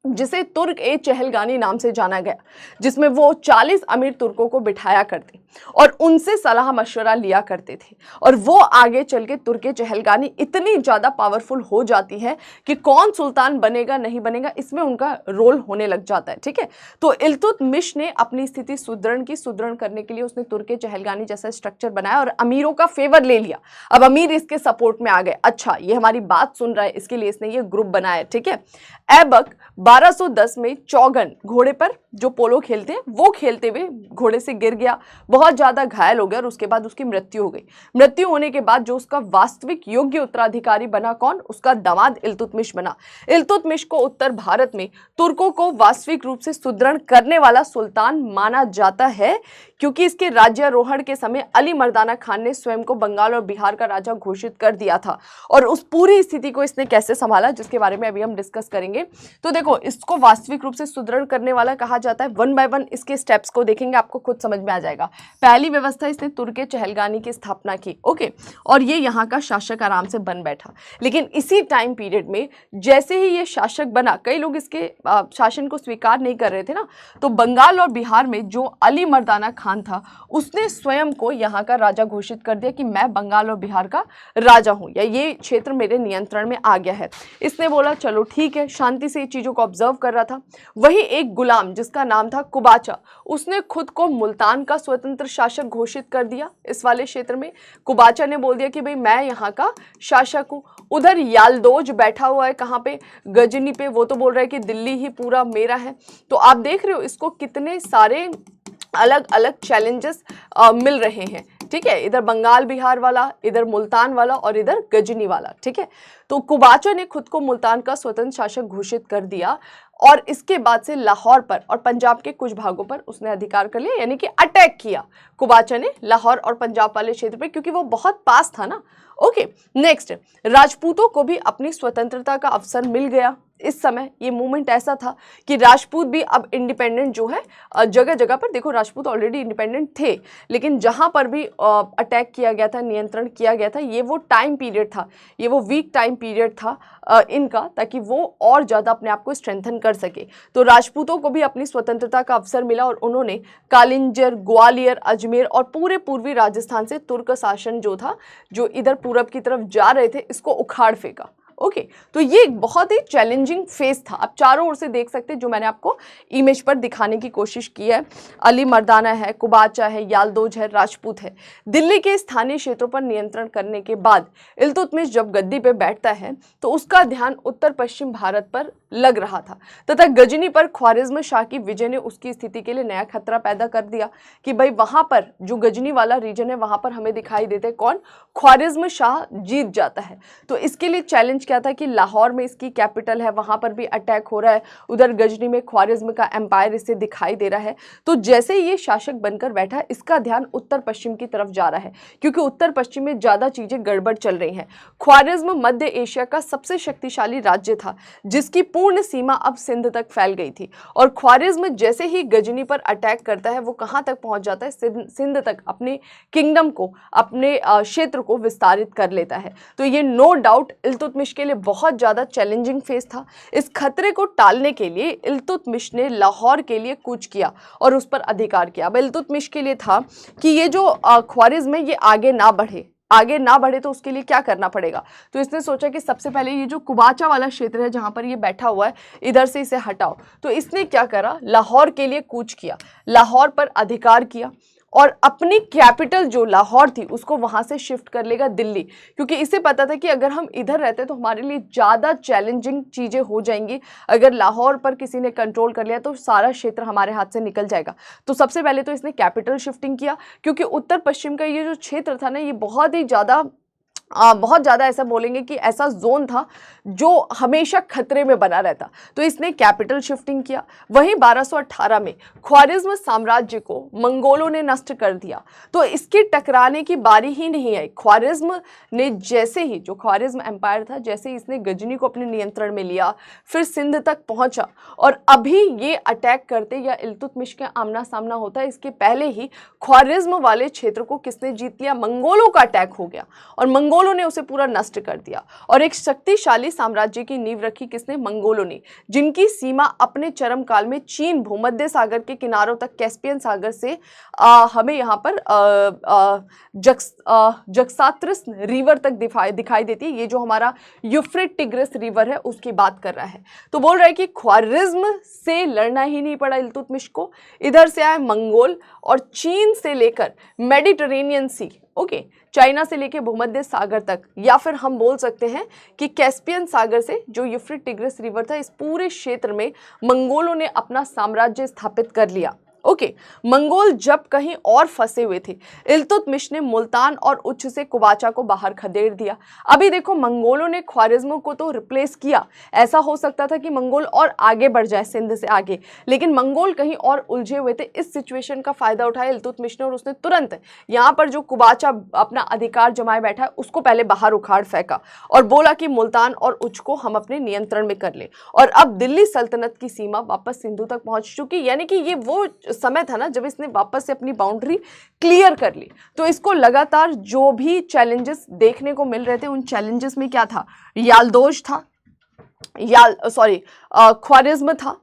जिसे तुर्क ए चहलगानी नाम से जाना गया, जिसमें वो 40 अमीर तुर्कों को बिठाया करते और उनसे सलाह मशवरा लिया करते थे। और वो आगे चल के तुर्क ए चहलगानी इतनी ज़्यादा पावरफुल हो जाती है कि कौन सुल्तान बनेगा नहीं बनेगा इसमें उनका रोल होने लग जाता है, ठीक है। तो इल्तुतमिश ने अपनी स्थिति सुदृढ़ करने के लिए उसने तुर्क ए चहलगानी जैसा स्ट्रक्चर बनाया और अमीरों का फेवर ले लिया। अब अमीर इसके सपोर्ट में आ गए, अच्छा ये हमारी बात सुन रहा है, इसके लिए इसने ये ग्रुप बनाया, ठीक है। ऐबक 1210 में चौगन घोड़े पर जो पोलो खेलते हैं वो खेलते हुए घोड़े से गिर गया, बहुत ज्यादा घायल हो गया और उसके बाद उसकी मृत्यु हो गई। मृत्यु होने के बाद जो उसका वास्तविक योग्य उत्तराधिकारी बना कौन, उसका दामाद इल्तुतमिश बना। इल्तुतमिश को उत्तर भारत में तुर्कों को वास्तविक रूप से सुदृढ़ करने वाला सुल्तान माना जाता है, क्योंकि इसके राज्यारोहण के समय अली मर्दाना खान ने स्वयं को बंगाल और बिहार का राजा घोषित कर दिया था। और उस पूरी स्थिति को इसने कैसे संभाला, जिसके बारे में अभी हम डिस्कस करेंगे। तो देखो, इसको वास्तविक रूप से सुदृढ़ करने वाला कहा जाता है। वन बाय वन इसके स्टेप्स को देखेंगे, आपको खुद समझ में आ जाएगा। पहली व्यवस्था, इसने तुर्क ए चहलगानी की स्थापना की, ओके, और ये यहाँ का शासक आराम से बन बैठा। लेकिन इसी टाइम पीरियड में जैसे ही ये शासक बना, कई लोग इसके शासन को स्वीकार नहीं कर रहे थे ना, तो बंगाल और बिहार में जो अली मर्दाना खान था उसने स्वयं को यहाँ का राजा घोषित कर दिया कि मैं बंगाल और बिहार का राजा हूँ, या ये क्षेत्र मेरे नियंत्रण में आ गया है। इसने बोला चलो ठीक है, शांति से चीजों को ऑब्जर्व कर रहा था। वही एक गुलाम जिसका नाम था कुबाचा, उसने खुद को मुल्तान का स्वतंत्र शासक घोषित कर दिया। इस वाले क्षेत्र में कुबाचा ने बोल दिया कि भाई मैं यहाँ का शासक हूँ। उधर यालदोज बैठा हुआ है, कहाँ पे, गजनी पे, वो तो बोल रहा है कि दिल्ली ही पूरा मेरा है। तो आप देख रहे हो इसको कितने सारे अलग अलग चैलेंजेस मिल रहे हैं, ठीक है। इधर बंगाल बिहार वाला, इधर मुल्तान वाला और इधर गजनी वाला, ठीक है। तो कुबाचा ने खुद को मुल्तान का स्वतंत्र शासक घोषित कर दिया और इसके बाद से लाहौर पर और पंजाब के कुछ भागों पर उसने अधिकार कर लिया, यानी कि अटैक किया कुबाचा ने लाहौर और पंजाब वाले क्षेत्र पे, क्योंकि वो बहुत पास था ना। ओके, नेक्स्ट, राजपूतों को भी अपनी स्वतंत्रता का अवसर मिल गया। इस समय ये मूवमेंट ऐसा था कि राजपूत भी अब इंडिपेंडेंट जो है, जगह जगह पर देखो राजपूत ऑलरेडी इंडिपेंडेंट थे, लेकिन जहां पर भी अटैक किया गया था, नियंत्रण किया गया था, ये वो टाइम पीरियड था, ये वो वीक टाइम पीरियड था इनका, ताकि वो और ज़्यादा अपने आप को स्ट्रेंथन कर सके। तो राजपूतों को भी अपनी स्वतंत्रता का अवसर मिला और उन्होंने कालिंजर, ग्वालियर, अजमेर और पूरे पूर्वी राजस्थान से तुर्क शासन जो था, जो इधर पूरब की तरफ जा रहे थे, इसको उखाड़ फेंका। ओके तो ये एक बहुत ही चैलेंजिंग फेज था। आप चारों ओर से देख सकते हैं, जो मैंने आपको इमेज पर दिखाने की कोशिश की है। अली मर्दाना है, कुबाचा है, याल्दोज है, राजपूत है। दिल्ली के स्थानीय क्षेत्रों पर नियंत्रण करने के बाद इल्तुतमिश जब गद्दी पे बैठता है तो उसका ध्यान उत्तर पश्चिम भारत पर लग रहा था तथा गजनी पर ख्वारिज्म शाह की विजय ने उसकी स्थिति के लिए नया खतरा पैदा कर दिया कि भाई वहां पर जो गजनी वाला रीजन है वहां पर हमें दिखाई देते कौन, ख्वारिज्म शाह जीत जाता है। तो इसके लिए चैलेंज क्या था कि लाहौर में इसकी कैपिटल है, वहां पर भी अटैक हो रहा है, उधर गजनी में ख्वारिज्म का एम्पायर इससे दिखाई दे रहा है। तो जैसे ये शासक बनकर बैठा, इसका ध्यान उत्तर पश्चिम की तरफ जा रहा है क्योंकि उत्तर पश्चिम में ज्यादा चीजें गड़बड़ चल रही हैं। ख्वारिज्म मध्य एशिया का सबसे शक्तिशाली राज्य था जिसकी पूर्ण सीमा अब सिंध तक फैल गई थी और ख्वारिज्म जैसे ही गजनी पर अटैक करता है वो कहां तक पहुंच जाता है, सिंध तक, अपने किंगडम को, अपने क्षेत्र को विस्तारित कर लेता है। तो ये नो डाउट इल्तुतमिश के लिए बहुत ज्यादा चैलेंजिंग फेज था। इस खतरे को टालने के लिए इल्तुतमिश ने लाहौर के लिए कूच किया और उस पर अधिकार किया। अब इल्तुतमिश के लिए था कि ये जो ख्वारिज्म है ये आगे ना बढ़े तो उसके लिए क्या करना पड़ेगा। तो इसने सोचा कि सबसे पहले ये जो कुबाचा वाला क्षेत्र है जहां पर ये बैठा हुआ है, इधर से इसे हटाओ। तो इसने क्या करा, लाहौर के लिए कूच किया, लाहौर पर अधिकार किया और अपनी कैपिटल जो लाहौर थी उसको वहां से शिफ्ट कर लेगा दिल्ली, क्योंकि इसे पता था कि अगर हम इधर रहते तो हमारे लिए ज़्यादा चैलेंजिंग चीज़ें हो जाएंगी। अगर लाहौर पर किसी ने कंट्रोल कर लिया तो सारा क्षेत्र हमारे हाथ से निकल जाएगा। तो सबसे पहले तो इसने कैपिटल शिफ्टिंग किया, क्योंकि उत्तर पश्चिम का ये जो क्षेत्र था ना, ये बहुत ज़्यादा ऐसा बोलेंगे कि ऐसा जोन था जो हमेशा खतरे में बना रहता। तो इसने कैपिटल शिफ्टिंग किया। वहीं 1218 में ख्वारिज्म साम्राज्य को मंगोलों ने नष्ट कर दिया, तो इसके टकराने की बारी ही नहीं आई। ख्वारिज्म ने जैसे ही, जो ख्वारिज्म एम्पायर था, जैसे ही इसने गजनी को अपने नियंत्रण में लिया, फिर सिंध तक पहुंचा और अभी ये अटैक करते या इल्तुतमिश के आमना सामना होता है, इसके पहले ही ख्वारिज्म वाले क्षेत्र को किसने जीत लिया, मंगोलों का अटैक हो गया और मंगोलों ने उसे पूरा नष्ट कर दिया और एक शक्तिशाली साम्राज्य की नींव रखी किसने, मंगोलों ने, जिनकी सीमा अपने चरम काल में चीन भूमध्य सागर के किनारों तक, कैस्पियन सागर से हमें यहाँ पर जक्सात्रिस रिवर तक दिखाई देती है। ये जो हमारा यूफ्रेट टिग्रिस रिवर है उसकी बात कर रहा है। तो बोल रहा है कि ख्वारिज्म से लड़ना ही नहीं पड़ा इल्तुतमिश को, इधर से आए मंगोल और चीन से लेकर मेडिटेरेनियन सी, ओके, चाइना से लेकर भूमध्य सागर तक, या फिर हम बोल सकते हैं कि कैस्पियन सागर से जो यूफ्रेट टिग्रिस रिवर था, इस पूरे क्षेत्र में मंगोलों ने अपना साम्राज्य स्थापित कर लिया। ओके, मंगोल जब कहीं और फंसे हुए थे, इल्तुतमिश ने मुल्तान और उच्च से कुबाचा को बाहर खदेड़ दिया। अभी देखो, मंगोलों ने ख्वारिज्म को तो रिप्लेस किया, ऐसा हो सकता था कि मंगोल और आगे बढ़ जाए सिंध से आगे, लेकिन मंगोल कहीं और उलझे हुए थे। इस सिचुएशन का फायदा उठाया इल्तुतमिश ने और उसने तुरंत यहाँ पर जो कुबाचा अपना अधिकार जमाए बैठा है उसको पहले बाहर उखाड़ फेंका और बोला कि मुल्तान और उच्च को हम अपने नियंत्रण में कर ले। और अब दिल्ली सल्तनत की सीमा वापस सिंधु तक पहुंच चुकी, यानी कि ये वो समय था ना जब इसने वापस से अपनी बाउंड्री क्लियर कर ली। तो इसको लगातार जो भी चैलेंजेस देखने को मिल रहे थे, उन चैलेंजेस में क्या था, याल्दोज था, ख्वारिज्म था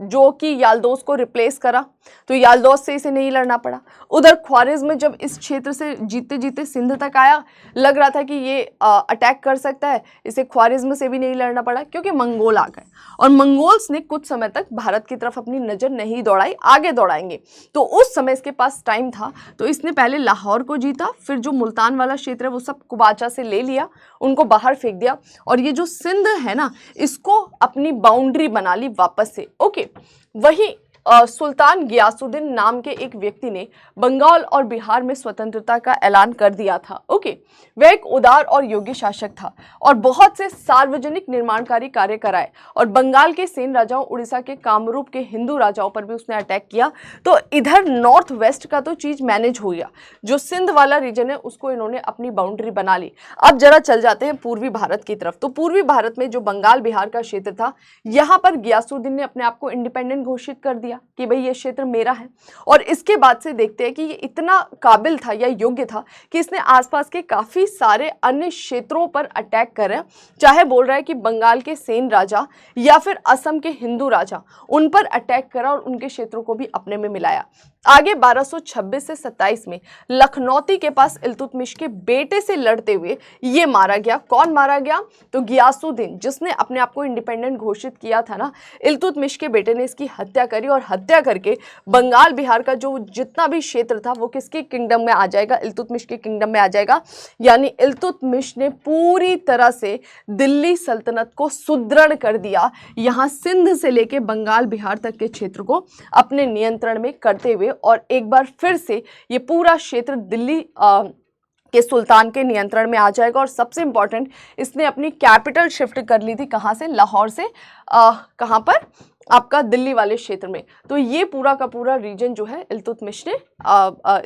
जो कि याल्दोज को रिप्लेस करा, तो याल्दोज से इसे नहीं लड़ना पड़ा। उधर ख्वारिज्म जब इस क्षेत्र से जीते जीते सिंध तक आया, लग रहा था कि ये अटैक कर सकता है, इसे ख्वारिज्म से भी नहीं लड़ना पड़ा क्योंकि मंगोल आ गए और मंगोल्स ने कुछ समय तक भारत की तरफ अपनी नज़र नहीं दौड़ाई, आगे दौड़ाएंगे। तो उस समय इसके पास टाइम था, तो इसने पहले लाहौर को जीता, फिर जो मुल्तान वाला क्षेत्र है वो सब कुबाचा से ले लिया, उनको बाहर फेंक दिया और ये जो सिंध है ना, इसको अपनी बाउंड्री बना ली वापस से। ओके, वही सुल्तान गियासुद्दीन नाम के एक व्यक्ति ने बंगाल और बिहार में स्वतंत्रता का ऐलान कर दिया था। ओके, वह एक उदार और योग्य शासक था और बहुत से सार्वजनिक निर्माणकारी कार्य कराए और बंगाल के सेन राजाओं, उड़ीसा के कामरूप के हिंदू राजाओं पर भी उसने अटैक किया। तो इधर नॉर्थ वेस्ट का तो चीज मैनेज हो गया, जो सिंध वाला रीजन है उसको इन्होंने अपनी बाउंड्री बना ली। अब जरा चल जाते हैं पूर्वी भारत की तरफ। तो पूर्वी भारत में जो बंगाल बिहार का क्षेत्र था, यहाँ पर गियासुद्दीन ने अपने आप को इंडिपेंडेंट घोषित कर दिया। लिया कि भाई ये क्षेत्र मेरा है। और इसके बाद से देखते हैं कि ये इतना काबिल था या योग्य था कि इसने आसपास के काफ़ी सारे अन्य क्षेत्रों पर अटैक करा, चाहे बोल रहा है कि बंगाल के सेन राजा या फिर असम के हिंदू राजा, उन पर अटैक करा और उनके क्षेत्रों को भी अपने में मिलाया। आगे 1226 से 27 में लखनौती के पास इल्तुतमिश के बेटे से लड़ते हुए ये मारा गया। कौन मारा गया? तो गियासुद्दीन, जिसने अपने आप को इंडिपेंडेंट घोषित किया था ना, इल्तुतमिश के बेटे ने इसकी हत्या करी और हत्या करके बंगाल बिहार का जो जितना भी क्षेत्र था वो किसके किंगडम में आ जाएगा? इल्तुतमिश के किंगडम में आ जाएगा। यानी इल्तुतमिश ने पूरी तरह से दिल्ली सल्तनत को सुदृढ़ कर दिया, यहाँ सिंध से लेके बंगाल बिहार तक के क्षेत्र को अपने नियंत्रण में करते हुए, और एक बार फिर से ये पूरा क्षेत्र दिल्ली के सुल्तान के नियंत्रण में आ जाएगा। और सबसे इंपॉर्टेंट, इसने अपनी कैपिटल शिफ्ट कर ली थी कहाँ से? लाहौर से कहाँ पर? आपका दिल्ली वाले क्षेत्र में। तो ये पूरा का पूरा रीजन जो है इल्तुतमिश ने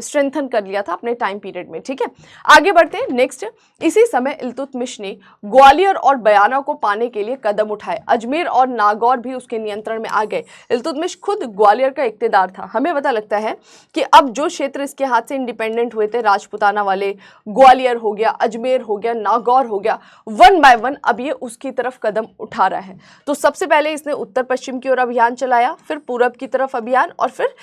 स्ट्रेंथन कर लिया था अपने टाइम पीरियड में। ठीक है, आगे बढ़ते हैं। नेक्स्ट, इसी समय इल्तुतमिश ने ग्वालियर और बयाना को पाने के लिए कदम उठाए। अजमेर और नागौर भी उसके नियंत्रण में आ गए। इल्तुतमिश खुद ग्वालियर का इक्तेदार था। हमें पता लगता है कि अब जो क्षेत्र इसके हाथ से इंडिपेंडेंट हुए थे, राजपुताना वाले, ग्वालियर हो गया, अजमेर हो गया, नागौर हो गया, वन बाय वन अब ये उसकी तरफ कदम उठा रहा है। तो सबसे पहले इसने उत्तर पश्चिम और अभियान चलाया, फिर पूरब की तरफ अभियान, और फिर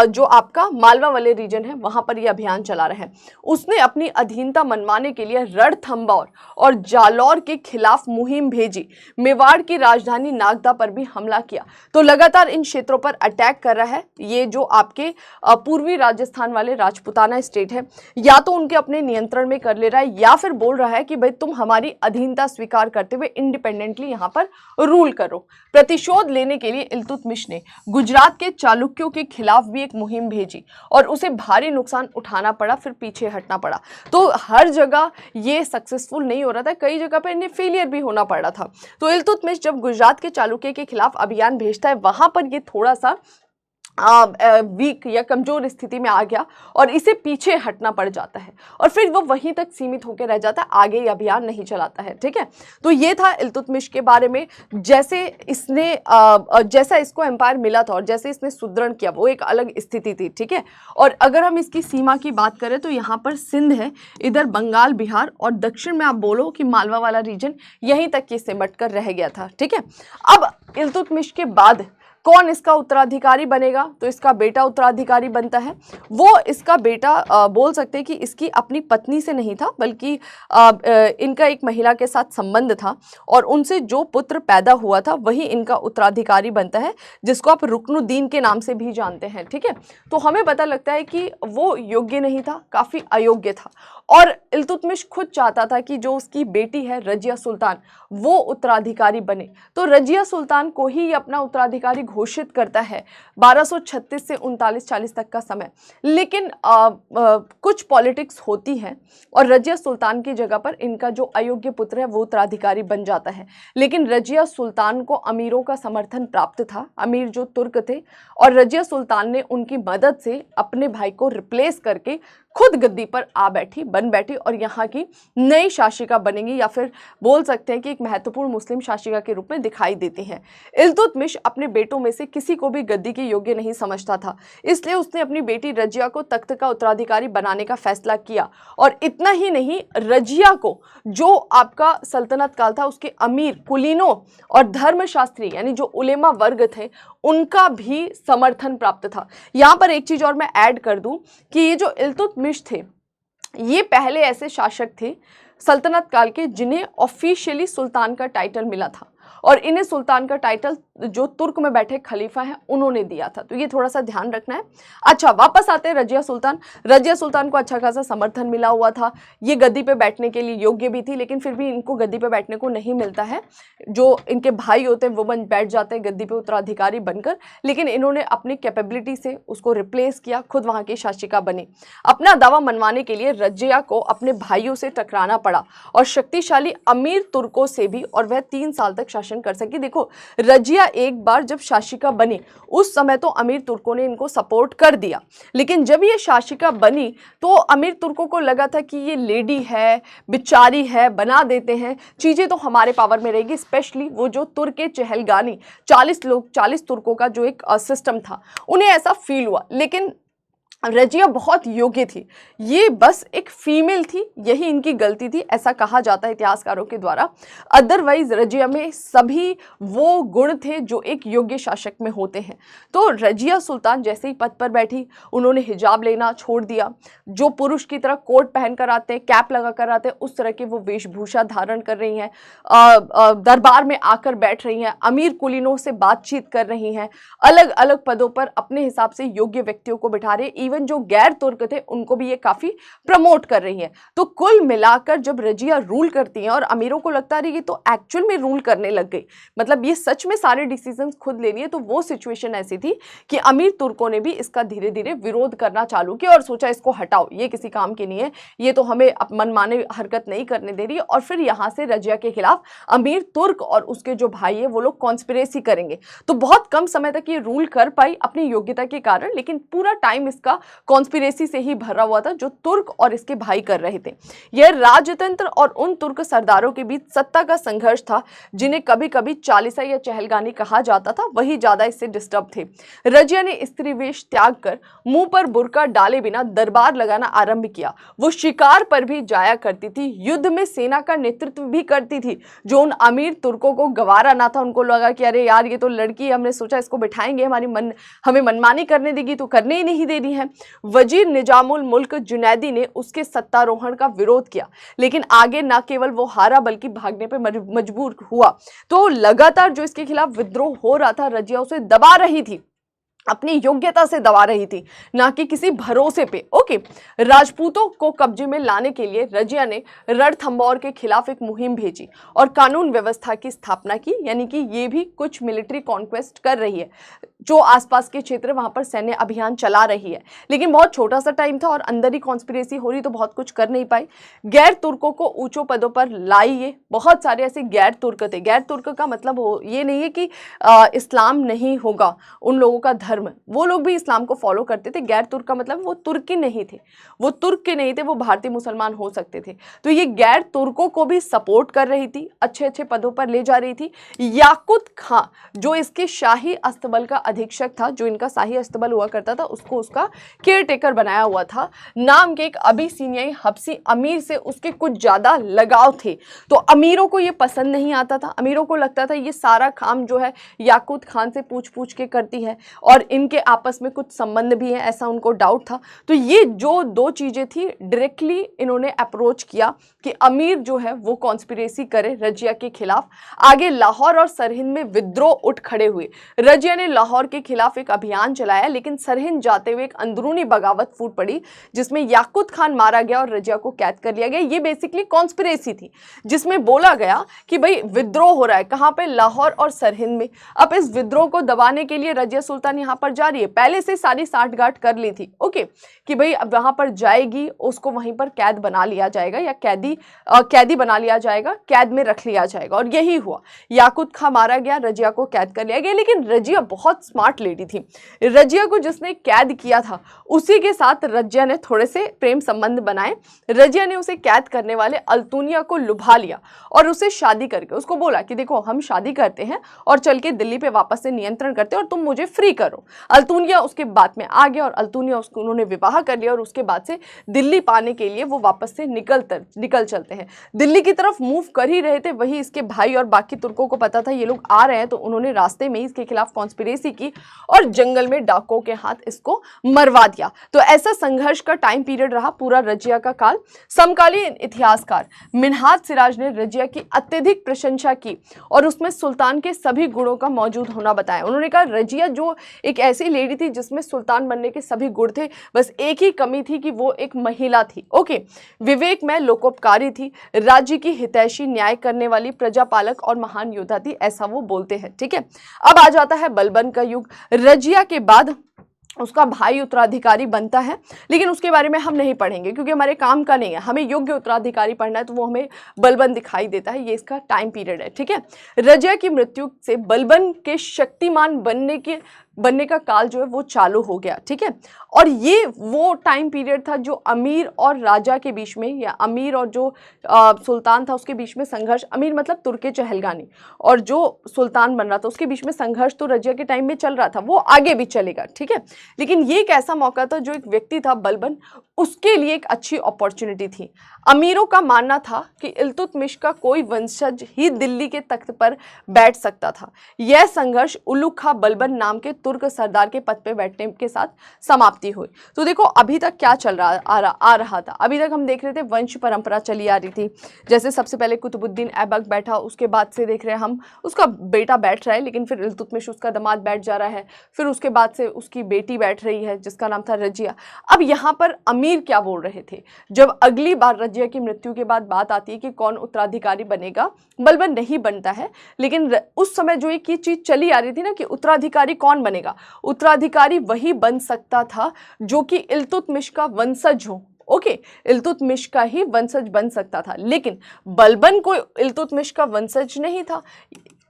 जो आपका मालवा वाले रीजन है वहां पर यह अभियान चला रहे हैं। उसने अपनी अधीनता मनवाने के लिए रणथंभौर और जालौर के खिलाफ मुहिम भेजी। मेवाड़ की राजधानी नागदा पर भी हमला किया। तो लगातार इन क्षेत्रों पर अटैक कर रहा है। ये जो आपके पूर्वी राजस्थान वाले राजपुताना स्टेट है, या तो उनके अपने नियंत्रण में कर ले रहा है, या फिर बोल रहा है कि भाई तुम हमारी अधीनता स्वीकार करते हुए इंडिपेंडेंटली यहां पर रूल करो। प्रतिशोध लेने के लिए इल्तुतमिश ने गुजरात के चालुक्यों के खिलाफ भी एक मुहिम भेजी और उसे भारी नुकसान उठाना पड़ा, फिर पीछे हटना पड़ा। तो हर जगह ये सक्सेसफुल नहीं हो रहा था, कई जगह पे इन्हें फेलियर भी होना पड़ रहा था। तो इल्तुतमिश जब गुजरात के चालुक्य के खिलाफ अभियान भेजता है, वहां पर ये थोड़ा सा वीक या कमजोर स्थिति में आ गया और इसे पीछे हटना पड़ जाता है, और फिर वो वहीं तक सीमित होकर रह जाता है, आगे ये अभियान नहीं चलाता है। ठीक है, तो ये था इल्तुतमिश के बारे में। जैसे इसने जैसा इसको एम्पायर मिला था और जैसे इसने सुदृढ़ किया, वो एक अलग स्थिति थी। ठीक है, और अगर हम इसकी सीमा की बात करें तो यहाँ पर सिंध है, इधर बंगाल बिहार, और दक्षिण में आप बोलो कि मालवा वाला रीजन, यहीं तक ये सिमट कर रह गया था। ठीक है, अब इल्तुतमिश के बाद कौन इसका उत्तराधिकारी बनेगा? तो इसका बेटा उत्तराधिकारी बनता है। वो इसका बेटा बोल सकते हैं कि इसकी अपनी पत्नी से नहीं था, बल्कि इनका एक महिला के साथ संबंध था, और उनसे जो पुत्र पैदा हुआ था वही इनका उत्तराधिकारी बनता है, जिसको आप रुकनुद्दीन के नाम से भी जानते हैं। ठीक है, तो हमें पता लगता है कि वो योग्य नहीं था, काफ़ी अयोग्य था, और इल्तुतमिश खुद चाहता था कि जो उसकी बेटी है रजिया सुल्तान, वो उत्तराधिकारी बने। तो रजिया सुल्तान को ही अपना उत्तराधिकारी घोषित करता है 1236 से 39-40 तक का समय। लेकिन कुछ पॉलिटिक्स होती है और रजिया सुल्तान की जगह पर इनका जो अयोग्य पुत्र है वो उत्तराधिकारी बन जाता है। लेकिन रजिया सुल्तान को अमीरों का समर्थन प्राप्त था, अमीर जो तुर्क थे, और रजिया सुल्तान ने उनकी मदद से अपने भाई को रिप्लेस करके खुद गद्दी पर बन बैठी और यहाँ की नई शासिका बनेंगी, या फिर बोल सकते हैं कि एक महत्वपूर्ण मुस्लिम शासिका के रूप में दिखाई देती हैं। इल्तुतमिश अपने बेटों में से किसी को भी गद्दी के योग्य नहीं समझता था, इसलिए उसने अपनी बेटी रजिया को तख्त का उत्तराधिकारी बनाने का फैसला किया। और इतना ही नहीं, रजिया को जो आपका सल्तनत काल था उसके अमीर, कुलीनों और धर्मशास्त्री यानी जो उलेमा वर्ग थे, उनका भी समर्थन प्राप्त था। यहाँ पर एक चीज और मैं ऐड कर दूं कि ये जो इल्तुतमिश थे, ये पहले ऐसे शासक थे सल्तनत काल के जिन्हें ऑफिशियली सुल्तान का टाइटल मिला था, और इन्हें सुल्तान का टाइटल जो तुर्क में बैठे खलीफा हैं उन्होंने दिया था। तो ये थोड़ा सा ध्यान रखना है। अच्छा, वापस आते हैं रजिया सुल्तान। रजिया सुल्तान को अच्छा खासा समर्थन मिला हुआ था, ये गद्दी पे बैठने के लिए योग्य भी थी, लेकिन फिर भी इनको गद्दी पे बैठने को नहीं मिलता है। जो इनके भाई होते हैं वो बैठ जाते हैं गद्दी पे उत्तराधिकारी बनकर, लेकिन इन्होंने अपनी कैपेबिलिटी से उसको रिप्लेस किया, खुद वहाँ की शासिका बनी। अपना दावा मनवाने के लिए रजिया को अपने भाइयों से टकराना पड़ा और शक्तिशाली अमीर तुर्कों से भी, और वह 3 साल तक शासन कर सकी। देखो, रजिया एक बार जब शासिका बनी उस समय तो अमीर तुर्कों ने इनको सपोर्ट कर दिया, लेकिन जब ये शासिका बनी तो अमीर तुर्कों को लगा था कि ये लेडी है, बेचारी है, बना देते हैं, चीज़ें तो हमारे पावर में रहेगी। स्पेशली वो जो तुर्क चहलगानी 40 तुर्कों का जो एक सिस्टम था, उन्हें ऐसा फील हुआ। लेकिन रजिया बहुत योग्य थी, ये बस एक फीमेल थी, यही इनकी गलती थी, ऐसा कहा जाता है इतिहासकारों के द्वारा। अदरवाइज रजिया में सभी वो गुण थे जो एक योग्य शासक में होते हैं। तो रजिया सुल्तान जैसे ही पद पर बैठी, उन्होंने हिजाब लेना छोड़ दिया। जो पुरुष की तरह कोट पहन कर आते हैं, कैप लगा कर आते हैं, उस तरह की वो वेशभूषा धारण कर रही हैं, दरबार में आकर बैठ रही हैं, अमीर कुलीनों से बातचीत कर रही हैं, अलग अलग पदों पर अपने हिसाब से योग्य व्यक्तियों को बिठा रहे, इवन जो गैर तुर्क थे उनको भी ये काफी प्रमोट कर रही हैं। तो कुल मिलाकर जब रजिया रूल करती हैं और अमीरों को लगता है ये तो एक्चुअल में रूल करने लग गई, मतलब ये सच में सारे डिसीजंस खुद ले लिए, तो वो सिचुएशन ऐसी थी कि अमीर तुर्कों ने भी इसका धीरे धीरे विरोध करना चालू किया और सोचा इसको हटाओ, ये किसी काम की नहीं है, ये तो हमें मनमाने हरकत नहीं करने दे रही। और फिर यहाँ से रजिया के खिलाफ अमीर तुर्क और उसके जो भाई है वो लोग कॉन्स्पिरेसी करेंगे। तो बहुत कम समय तक ये रूल कर पाई अपनी योग्यता के कारण, लेकिन पूरा टाइम इसका कॉन्स्पिरेसी से ही भरा हुआ था जो तुर्क और इसके भाई कर रहे थे। यह राजतंत्र और उन तुर्क सरदारों के बीच सत्ता का संघर्ष था जिन्हें कभी कभी चालीसा या चहलगानी कहा जाता था, वही ज्यादा इससे डिस्टर्ब थे। रजिया ने स्त्री वेश त्याग कर मुंह पर बुर्का डाले बिना दरबार लगाना आरंभ किया। वो शिकार पर भी जाया करती थी, युद्ध में सेना का नेतृत्व भी करती थी। जो उन अमीर तुर्कों को गवारा ना था, उनको लगा कि अरे यार ये तो लड़की, हमने सोचा इसको बिठाएंगे, हमें मनमानी करने देगी तो करने ही नहीं दे रही है। वजीर निजामुल मुल्क जुनैदी ने उसके सत्तारोहण का विरोध किया, लेकिन आगे न केवल वो हारा बल्कि भागने पर मजबूर हुआ। तो लगातार जो इसके खिलाफ विद्रोह हो रहा था, रजिया उसे दबा रही थी, अपनी योग्यता से दबा रही थी, ना कि किसी भरोसे पे। ओके, राजपूतों को कब्जे में लाने के लिए रजिया ने रणथंभौर के खिलाफ एक मुहिम भेजी और कानून व्यवस्था की स्थापना की, यानी कि ये भी कुछ मिलिट्री कॉन्क्वेस्ट कर रही है, जो आसपास के क्षेत्र वहां पर सैन्य अभियान चला रही है। लेकिन बहुत छोटा सा टाइम था और अंदर ही कॉन्स्पिरेसी हो रही, तो बहुत कुछ कर नहीं पाई। गैर तुर्कों को ऊंचों पदों पर लाइए, बहुत सारे ऐसे गैर तुर्क थे। गैर तुर्क का मतलब ये नहीं है कि इस्लाम नहीं होगा उन लोगों का धर्म, वो लोग भी इस्लाम को फॉलो करते थे। गैर तुर्क का मतलब वो तुर्की नहीं थे, वो तुर्क के नहीं थे, वो भारतीय मुसलमान हो सकते थे। तो ये गैर तुर्कों को भी सपोर्ट कर रही थी, अच्छे अच्छे पदों पर ले जा रही थी। याकुत खां जो इसके शाही अस्तबल का अधीक्षक था, जो इनका शाही अस्तबल हुआ करता था, उसको उसका केयर टेकर बनाया हुआ था। नाम के एक अबिसिनियाई हबसी अमीर से उसके कुछ ज्यादा लगाव थे, तो अमीरों को ये पसंद नहीं आता था। अमीरों को लगता था ये सारा काम जो है याकुत खान से पूछ पूछ के करती है और इनके आपस में कुछ संबंध भी है, ऐसा उनको डाउट था। तो ये जो दो चीजें थी, डायरेक्टली इन्होंने अप्रोच किया कि अमीर जो है वो कॉन्स्पिरेसी करे रजिया के खिलाफ। आगे लाहौर और सरहिंद में विद्रोह उठ खड़े हुए। रजिया ने लाहौर के खिलाफ एक अभियान चलाया, लेकिन सरहिंद जाते हुए एक अंदरूनी बगावत फूट पड़ी जिसमें याकुत खान मारा गया और रजिया को कैद कर लिया गया। ये बेसिकली कॉन्स्पिरेसी थी जिसमें बोला गया कि भाई विद्रोह हो रहा है, कहां पे, लाहौर और सरहिंद में। अब इस विद्रोह को दबाने के लिए रजिया सुल्तान यहां पर जा रही है, पहले से सारी साठगांठ कर ली थी। ओके, कि भाई अब वहां पर जाएगी, उसको वहीं पर कैद बना लिया जाएगा या कैदी बना लिया जाएगा, कैद में रख लिया जाएगा। और यही हुआ, याकुत खां मारा गया, रजिया को कैद कर लिया गया। लेकिन रजिया बहुत स्मार्ट लेडी थी। रजिया को जिसने कैद किया था उसी के साथ रजिया ने थोड़े से प्रेम संबंध बनाए। रजिया ने उसे कैद करने वाले अल्तुनिया को लुभा लिया और उसे शादी करके उसको बोला कि देखो हम शादी करते हैं और चल के दिल्ली पे वापस से नियंत्रण करते हैं और तुम मुझे फ्री करो। अल्तुनिया उसके बाद में आ गया और अल्तुनिया उसको उन्होंने विवाह कर लिया और उसके बाद से दिल्ली पाने के लिए वो वापस से निकल चलते हैं। दिल्ली की तरफ मूव कर ही रहे थे, वही इसके भाई और बाकी तुर्कों को पता था ये लोग आ रहे हैं, तो उन्होंने रास्ते में ही इसके खिलाफ कॉन्स्पिरेसी की और जंगल में डाकुओं के हाथ इसको मरवा दिया। तो ऐसा संघर्ष का टाइम पीरियड रहा पूरा रजिया का काल। समकालीन इतिहासकार मिन्हाज सिराज ने रजिया की अत्यधिक प्रशंसा की और उसमें सुल्तान के सभी गुणों का मौजूद होना बताया। उन्होंने कहा रजिया जो एक ऐसी लेडी थी जिसमें सुल्तान बनने के सभी गुण थे, बस एक ही कमी थी कि वो एक महिला थी। ओके, विवेक में लोकोपकारी थी, राज्य की हितैषी, न्याय करने वाली, प्रजापालक और महान योद्धा थी, ऐसा वो बोलते हैं। ठीक है, अब आ जाता है बलबन का युग। रजिया के बाद उसका भाई उत्तराधिकारी बनता है, लेकिन उसके बारे में हम नहीं पढ़ेंगे क्योंकि हमारे काम का नहीं है। हमें योग्य उत्तराधिकारी पढ़ना है तो वो हमें बलबन दिखाई देता है। ये इसका टाइम पीरियड है, ठीक है। रजिया की मृत्यु से बलबन के शक्तिमान बनने का काल जो है वो चालू हो गया, ठीक है। और ये वो टाइम पीरियड था जो अमीर और राजा के बीच में, या अमीर और जो सुल्तान था उसके बीच में संघर्ष, अमीर मतलब तुर्के चहलगानी, और जो सुल्तान बन रहा था उसके बीच में संघर्ष तो रजिया के टाइम में चल रहा था, वो आगे भी चलेगा, ठीक है। लेकिन ये एक ऐसा मौका था जो एक व्यक्ति था बलबन, उसके लिए एक अच्छी अपॉर्चुनिटी थी। अमीरों का मानना था कि इल्तुतमिश का कोई वंशज ही दिल्ली के तख्त पर बैठ सकता था। यह संघर्ष उलुग खां बलबन नाम के तुर्क सरदार के पद पे बैठने के साथ समाप्ति हुई। तो देखो अभी तक क्या चल रहा आ रहा था, अभी तक हम देख रहे थे वंश परंपरा चली आ रही थी। जैसे सबसे पहले कुतुबुद्दीन ऐबक बैठा, उसके बाद से देख रहे हैं हम उसका बेटा बैठ रहा है, लेकिन फिर इल्तुतमिश उसका दामाद बैठ जा रहा है, फिर उसके बाद से उसकी बेटी बैठ रही है जिसका नाम था रजिया। अब यहाँ पर अमीर क्या बोल रहे थे, जब अगली बार रजिया की मृत्यु के बाद बात आती है कि कौन उत्तराधिकारी बनेगा, बलबन नहीं बनता है, लेकिन उस समय जो एक चीज चली आ रही थी ना कि उत्तराधिकारी कौन बनेगा, उत्तराधिकारी वही बन सकता था जो कि इल्तुतमिश का वंशज हो। ओके, इल्तुतमिश का ही वंशज बन सकता था, लेकिन बलबन कोई इल्तुतमिश का वंशज नहीं था,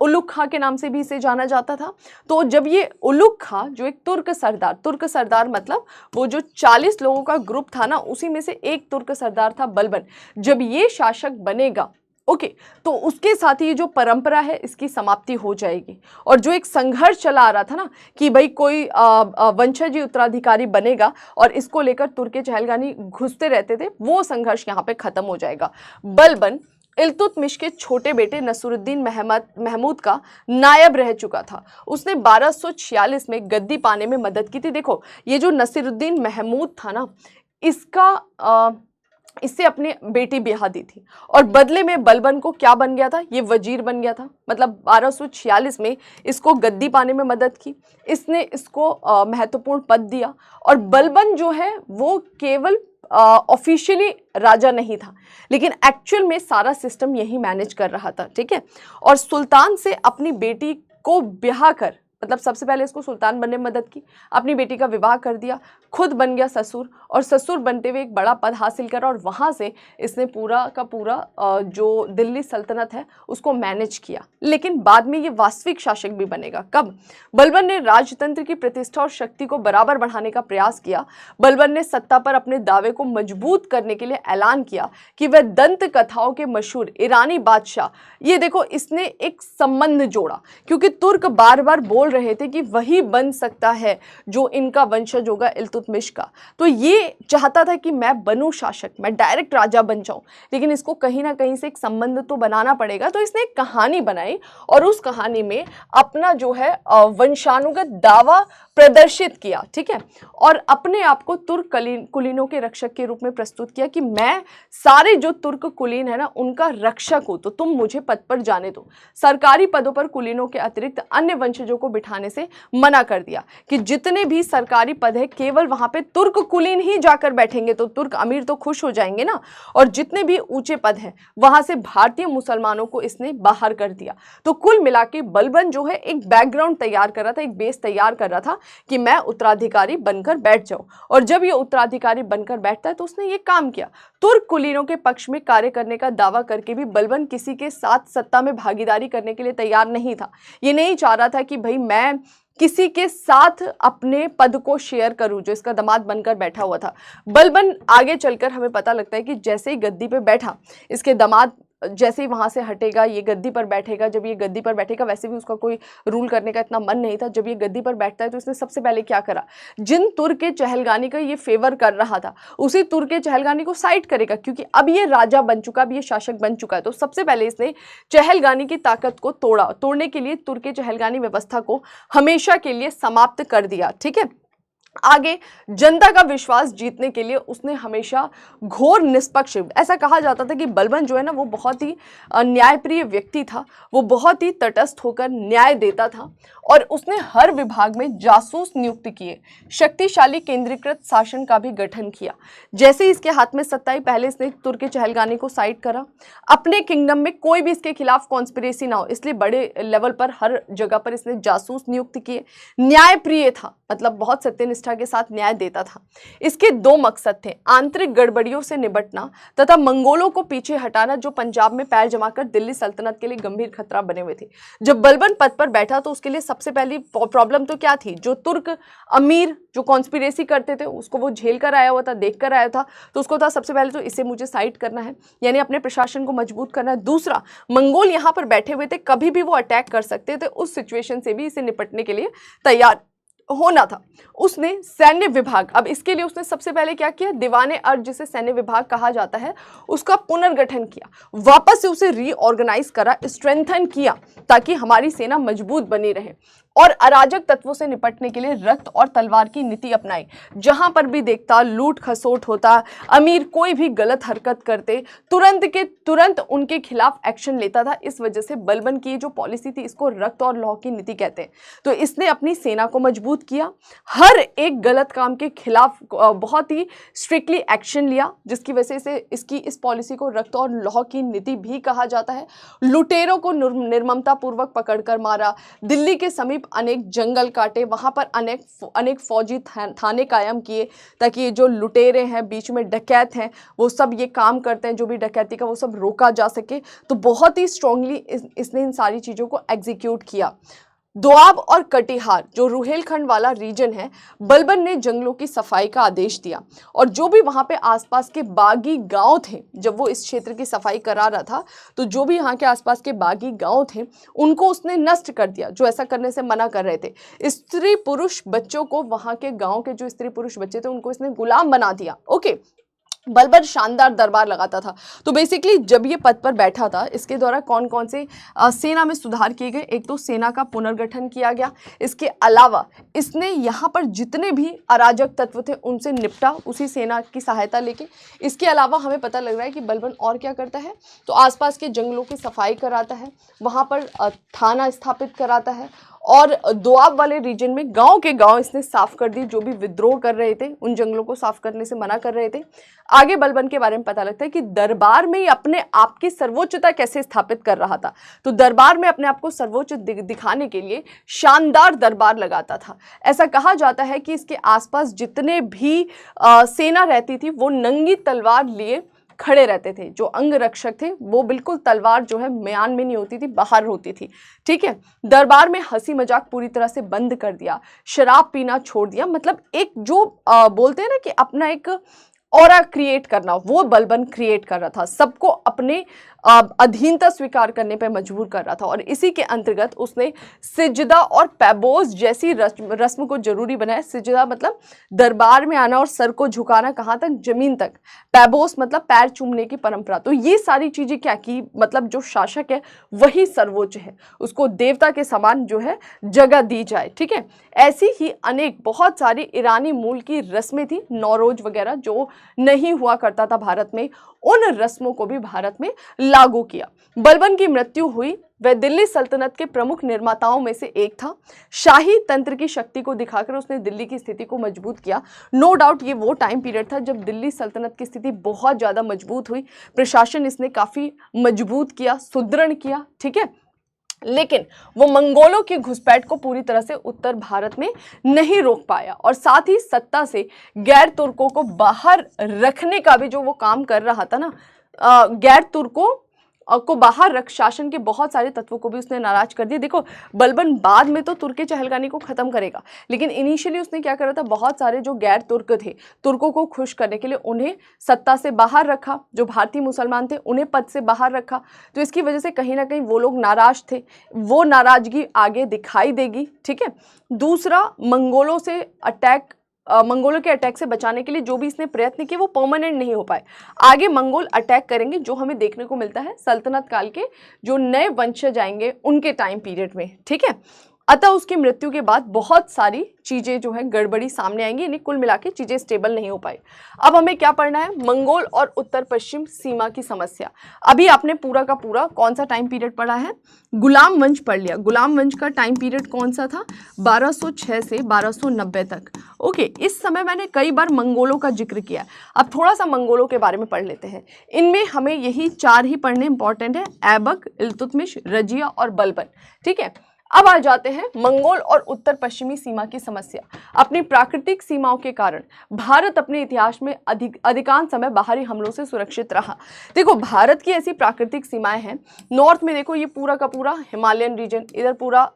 उलुग खां के नाम से भी इसे जाना जाता था। तो जब ये उलुग खां जो एक तुर्क सरदार मतलब वो जो 40 लोगों का ग्रुप था ना, उसी में से एक तुर्क सरदार था बलबन, जब ये शासक बनेगा, ओके, तो उसके साथ ये जो परंपरा है इसकी समाप्ति हो जाएगी। और जो एक संघर्ष चला आ रहा था ना कि भाई कोई वंशज उत्तराधिकारी बनेगा और इसको लेकर तुर्के चहलगानी घुसते रहते थे, वो संघर्ष यहाँ पे खत्म हो जाएगा। बलबन इल्तुतमिश के छोटे बेटे नसरुद्दीन महमूद का नायब रह चुका था। उसने 1246 में गद्दी पाने में मदद की थी। देखो ये जो नसरुद्दीन महमूद था ना, इससे अपनी बेटी ब्याह दी थी, और बदले में बलबन को क्या बन गया था, ये वजीर बन गया था। मतलब 1246 में इसको गद्दी पाने में मदद की, इसने इसको महत्वपूर्ण पद दिया, और बलबन जो है वो केवल ऑफिशियली राजा नहीं था, लेकिन एक्चुअल में सारा सिस्टम यही मैनेज कर रहा था, ठीक है। और सुल्तान से अपनी बेटी को ब्याह कर, मतलब सबसे पहले इसको सुल्तान बनने में मदद की, अपनी बेटी का विवाह कर दिया, खुद बन गया ससुर, और ससुर बनते हुए एक बड़ा पद हासिल करा, और वहाँ से इसने पूरा का पूरा जो दिल्ली सल्तनत है उसको मैनेज किया। लेकिन बाद में ये वास्तविक शासक भी बनेगा। कब? बलबन ने राजतंत्र की प्रतिष्ठा और शक्ति को बराबर बढ़ाने का प्रयास किया। बलबन ने सत्ता पर अपने दावे को मजबूत करने के लिए ऐलान किया कि वह दंत कथाओं के मशहूर ईरानी बादशाह, ये देखो इसने एक संबंध जोड़ा, क्योंकि तुर्क बार बार बोल रहे थे कि वही बन सकता है जो इनका वंशज होगा इल्तुतमिश का। तो ये चाहता था कि मैं बनूं शासक, मैं डायरेक्ट राजा बन जाऊं, लेकिन इसको कहीं ना कहीं से एक संबंध तो बनाना पड़ेगा। तो इसने एक कहानी बनाई, और उस कहानी में अपना जो है वंशानुगत दावा प्रदर्शित किया, ठीक है, और अपने आप को तुर्क कुलीनों के रक्षक के रूप में प्रस्तुत किया कि मैं सारे जो तुर्क कुलीन है ना उनका रक्षक हूं, तो तुम मुझे पद पर जाने दो। सरकारी पदों पर कुलीनों के अतिरिक्त अन्य वंशजों को बिठाने से मना कर दिया कि जितने भी सरकारी पद है केवल वहां पे तुर्क कुलीन ही जाकर बैठेंगे, तो तुर्क अमीर तो खुश हो जाएंगे ना, और जितने भी ऊंचे पद हैं वहां से भारतीय मुसलमानों को इसने बाहर कर दिया। तो कुल मिला के बलबन जो है एक बैकग्राउंड तैयार कर रहा था, एक बेस तैयार कर रहा था कि मैं उत्तराधिकारी बनकर बैठ जाऊं। और जब ये उत्तराधिकारी बनकर बैठता है तो उसने ये काम किया। तुर्क कुलीनों के पक्ष में कार्य करने का दावा करके भी बलबन किसी के साथ सत्ता में भागीदारी करने के लिए तैयार नहीं था। ये नहीं चाह रहा था कि भाई मैं किसी के साथ अपने पद को शेयर करूं, जो इसका दामाद बनकर बैठा हुआ था। बलबन आगे चलकर हमें पता लगता है कि जैसे ही गद्दी पे बैठा, इसके दामाद जैसे ही वहां से हटेगा ये गद्दी पर बैठेगा। जब ये गद्दी पर बैठेगा, वैसे भी उसका कोई रूल करने का इतना मन नहीं था, जब ये गद्दी पर बैठता है तो इसने सबसे पहले क्या करा, जिन तुर्क चहलगानी का ये फेवर कर रहा था उसी तुर्क चहलगानी को साइड करेगा, क्योंकि अब ये राजा बन चुका, अब ये शासक बन चुका है। तो सबसे पहले इसने चहलगानी की ताकत को तोड़ने के लिए तुर्क चहलगानी व्यवस्था को हमेशा के लिए समाप्त कर दिया, ठीक है। आगे जनता का विश्वास जीतने के लिए उसने हमेशा घोर निष्पक्ष, ऐसा कहा जाता था कि बलबन जो है ना वो बहुत ही न्यायप्रिय व्यक्ति था, वो बहुत ही तटस्थ होकर न्याय देता था, और उसने हर विभाग में जासूस नियुक्त किए, शक्तिशाली केंद्रीकृत शासन का भी गठन किया। जैसे ही इसके हाथ में सत्ता आई, पहले इसने तुर्क चहलगानी को साइड करा, अपने किंगडम में कोई भी इसके खिलाफ कॉन्स्पिरेसी ना हो इसलिए बड़े लेवल पर हर जगह पर इसने जासूस नियुक्त किए। न्यायप्रिय था, मतलब बहुत सत्यनिष्ठ निष्ठा के साथ न्याय देता था। इसके दो मकसद थे, आंतरिक गड़बड़ियों से निपटना तथा मंगोलों को पीछे हटाना जो पंजाब में पैर जमाकर दिल्ली सल्तनत के लिए गंभीर खतरा बने हुए थे। जब बलबन पद पर बैठा तो उसके लिए सबसे पहली प्रॉब्लम तो क्या थी, जो तुर्क अमीर जो कॉन्स्पिरेसी करते थे उसको वो झेल कर आया हुआ था, देख कर आया था, तो उसको था सबसे पहले तो इसे मुझे साइड करना है, यानी अपने प्रशासन को मजबूत करना है। दूसरा, मंगोल यहाँ पर बैठे हुए थे, कभी भी वो अटैक कर सकते थे, उस सिचुएशन से भी इसे निपटने के लिए तैयार होना था। उसने सैन्य विभाग, अब इसके लिए उसने सबसे पहले क्या किया, दीवाने अर्ज जिसे सैन्य विभाग कहा जाता है उसका पुनर्गठन किया, वापस से उसे रीऑर्गेनाइज करा, स्ट्रेंथन किया ताकि हमारी सेना मजबूत बनी रहे, और अराजक तत्वों से निपटने के लिए रक्त और तलवार की नीति अपनाई। जहां पर भी देखता लूट खसोट होता, अमीर कोई भी गलत हरकत करते, तुरंत के तुरंत उनके खिलाफ एक्शन लेता था। इस वजह से बलबन की जो पॉलिसी थी इसको रक्त और लॉ की नीति कहते हैं। तो इसने अपनी सेना को मजबूत किया, हर एक गलत काम के खिलाफ बहुत ही स्ट्रिक्टली एक्शन लिया, जिसकी वजह से इसकी इस पॉलिसी को रक्त और लॉ की नीति भी कहा जाता है। लुटेरों को निर्ममता पूर्वक पकड़कर मारा, दिल्ली के समीप अनेक जंगल काटे, वहां पर अनेक फौजी थाने कायम किए ताकि ये जो लुटेरे हैं, बीच में डकैत हैं, वो सब ये काम करते हैं जो भी डकैती का, वो सब रोका जा सके। तो बहुत ही स्ट्रांगली इसने इन सारी चीज़ों को एग्जीक्यूट किया। दोआब और कटिहार जो रुहेलखंड वाला रीजन है, बलबन ने जंगलों की सफाई का आदेश दिया, और जो भी वहां पे आसपास के बागी गांव थे, जब वो इस क्षेत्र की सफाई करा रहा था तो जो भी यहाँ के आसपास के बागी गांव थे उनको उसने नष्ट कर दिया, जो ऐसा करने से मना कर रहे थे। स्त्री पुरुष बच्चों को, वहां के गाँव के जो स्त्री पुरुष बच्चे थे उनको इसने गुलाम बना दिया। ओके, बलबन शानदार दरबार लगाता था। तो बेसिकली जब ये पद पर बैठा था, इसके द्वारा कौन कौन से सेना में सुधार किए गए, एक तो सेना का पुनर्गठन किया गया, इसके अलावा इसने यहाँ पर जितने भी अराजक तत्व थे उनसे निपटा उसी सेना की सहायता लेके। इसके अलावा हमें पता लग रहा है कि बलबन और क्या करता है, तो आसपास के जंगलों की सफाई कराता है, वहाँ पर थाना स्थापित कराता है, और दोआब वाले रीजन में गांव के गांव इसने साफ कर दी, जो भी विद्रोह कर रहे थे उन जंगलों को साफ करने से मना कर रहे थे। आगे बलबन के बारे में पता लगता है कि दरबार में ही अपने आप की सर्वोच्चता कैसे स्थापित कर रहा था। तो दरबार में अपने आप को सर्वोच्च दिखाने के लिए शानदार दरबार लगाता था। ऐसा कहा जाता है कि इसके आसपास जितने भी सेना रहती थी वो नंगी तलवार लिए खड़े रहते थे। जो अंग रक्षक थे वो बिल्कुल तलवार जो है म्यान में नहीं होती थी, बाहर होती थी। ठीक है, दरबार में हंसी मजाक पूरी तरह से बंद कर दिया, शराब पीना छोड़ दिया, मतलब एक जो बोलते हैं ना कि अपना एक ऑरा क्रिएट करना, वो बलबन क्रिएट कर रहा था, सबको अपने अधीनता स्वीकार करने पर मजबूर कर रहा था। और इसी के अंतर्गत उसने सिजदा और पैबोस जैसी रस्म को जरूरी बनाया। सिजदा मतलब दरबार में आना और सर को झुकाना, कहाँ तक, जमीन तक। पैबोस मतलब पैर चूमने की परंपरा। तो ये सारी चीजें क्या की, मतलब जो शासक है वही सर्वोच्च है, उसको देवता के समान जो है जगह दी जाए। ठीक है, ऐसी ही अनेक बहुत सारी ईरानी मूल की रस्में थी, नौरोज वगैरह, जो नहीं हुआ करता था भारत में, उन रस्मों को भी भारत में लागू किया। बलबन की मृत्यु हुई, वह दिल्ली सल्तनत के प्रमुख निर्माताओं में से एक था। शाही तंत्र की शक्ति को दिखाकर उसने दिल्ली की स्थिति को मजबूत किया। नो डाउट ये वो टाइम पीरियड था जब दिल्ली सल्तनत की स्थिति बहुत ज़्यादा मजबूत हुई, प्रशासन इसने काफ़ी मजबूत किया, सुदृढ़ किया। ठीक है, लेकिन वो मंगोलों की घुसपैठ को पूरी तरह से उत्तर भारत में नहीं रोक पाया, और साथ ही सत्ता से गैर तुर्कों को बाहर रखने का भी जो वो काम कर रहा था ना, गैर तुर्कों को बाहर रख शासन के बहुत सारे तत्वों को भी उसने नाराज कर दिया। देखो, बलबन बाद में तो तुर्की चहलगानी को खत्म करेगा, लेकिन इनिशियली उसने क्या करा था, बहुत सारे जो गैर तुर्क थे, तुर्कों को खुश करने के लिए उन्हें सत्ता से बाहर रखा, जो भारतीय मुसलमान थे उन्हें पद से बाहर रखा। तो इसकी वजह से कहीं ना कहीं वो लोग नाराज थे, वो नाराजगी आगे दिखाई देगी। ठीक है, दूसरा, मंगोलों के अटैक से बचाने के लिए जो भी इसने प्रयत्न किए वो परमानेंट नहीं हो पाए। आगे मंगोल अटैक करेंगे, जो हमें देखने को मिलता है सल्तनत काल के जो नए वंशज आएंगे उनके टाइम पीरियड में। ठीक है, अतः उसकी मृत्यु के बाद बहुत सारी चीज़ें जो है गड़बड़ी सामने आएंगी, यानी कुल मिला के चीज़ें स्टेबल नहीं हो पाई। अब हमें क्या पढ़ना है, मंगोल और उत्तर पश्चिम सीमा की समस्या। अभी आपने पूरा का पूरा कौन सा टाइम पीरियड पढ़ा है, गुलाम वंश पढ़ लिया। गुलाम वंश का टाइम पीरियड कौन सा था, 1206 से 1290 तक। ओके, इस समय मैंने कई बार मंगोलों का जिक्र किया। अब थोड़ा सा मंगोलों के बारे में पढ़ लेते हैं। इनमें हमें यही चार ही पढ़ने इंपॉर्टेंट है, ऐबक, इल्तुतमिश, रजिया और बलबन। ठीक है, अब आ जाते हैं मंगोल और उत्तर पश्चिमी सीमा की समस्या। अपनी प्राकृतिक सीमाओं के कारण भारत अपने इतिहास में अधिकांश समय बाहरी हमलों से सुरक्षित रहा। देखो, भारत की ऐसी प्राकृतिक सीमाएं हैं। नॉर्थ में देखो, ये पूरा का पूरा हिमालयन रीजन, इधर पूरा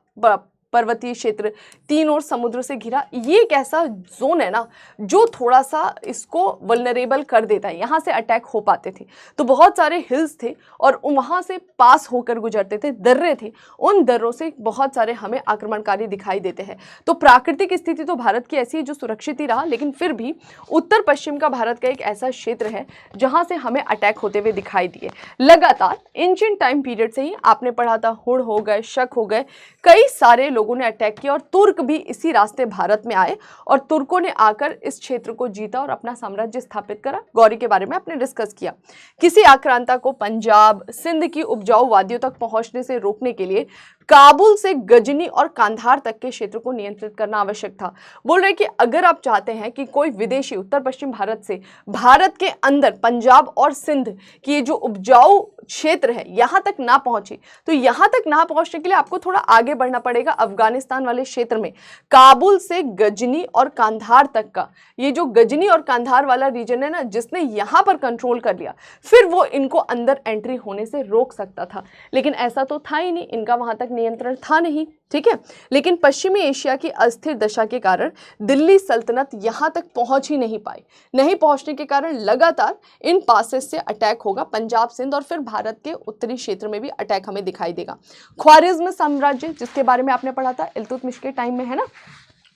पर्वतीय क्षेत्र, तीन ओर समुद्र से घिरा। ये एक ऐसा जोन है ना जो थोड़ा सा इसको वल्नरेबल कर देता है, यहाँ से अटैक हो पाते थे। तो बहुत सारे हिल्स थे और वहाँ से पास होकर गुजरते थे, दर्रे थे, उन दर्रों से बहुत सारे हमें आक्रमणकारी दिखाई देते हैं। तो प्राकृतिक स्थिति तो भारत की ऐसी है जो सुरक्षित ही रहा, लेकिन फिर भी उत्तर पश्चिम का भारत का एक ऐसा क्षेत्र है जहाँ से हमें अटैक होते हुए दिखाई दिए लगातार। एंशिएंट टाइम पीरियड से ही आपने पढ़ा था, हुण हो गए, शक हो गए, कई सारे लोगों ने अटैक किया और तुर्क भी इसी रास्ते भारत में आए और तुर्कों ने आकर इस क्षेत्र को जीता और अपना साम्राज्य स्थापित करा। गौरी के बारे में आपने डिस्कस किया। किसी आक्रांता को पंजाब, सिंध की उपजाऊ वादियों तक पहुंचने से रोकने के लिए काबुल से गजनी और कांधार तक के क्षेत्र को नियंत्रित करना आवश्यक था। बोल रहे कि अगर आप चाहते हैं कि कोई विदेशी उत्तर पश्चिम भारत से भारत के अंदर पंजाब और सिंध की जो उपजाऊ क्षेत्र है यहां तक ना पहुंचे, तो यहां तक ना पहुंचने के लिए आपको थोड़ा आगे बढ़ना पड़ेगा। अफगानिस्तान वाले क्षेत्र में काबुल से गजनी और कांधार तक का ये जो गजनी और कांधार वाला रीजन है ना, जिसने यहां पर कंट्रोल कर लिया, फिर वो इनको अंदर एंट्री होने से रोक सकता था। लेकिन ऐसा तो था ही नहीं, इनका वहां तक नियंत्रण था नहीं, ठीक है। लेकिन पश्चिमी एशिया की अस्थिर दशा के कारण दिल्ली सल्तनत यहां तक पहुंच ही नहीं पाई। नहीं पहुंचने के कारण लगातार इन पासेस से अटैक होगा, पंजाब, सिंध और फिर भारत के उत्तरी क्षेत्र में भी अटैक हमें दिखाई देगा। ख्वारिज्म साम्राज्य, जिसके बारे में आपने पढ़ा था इल्तुतमिश के टाइम में, है ना।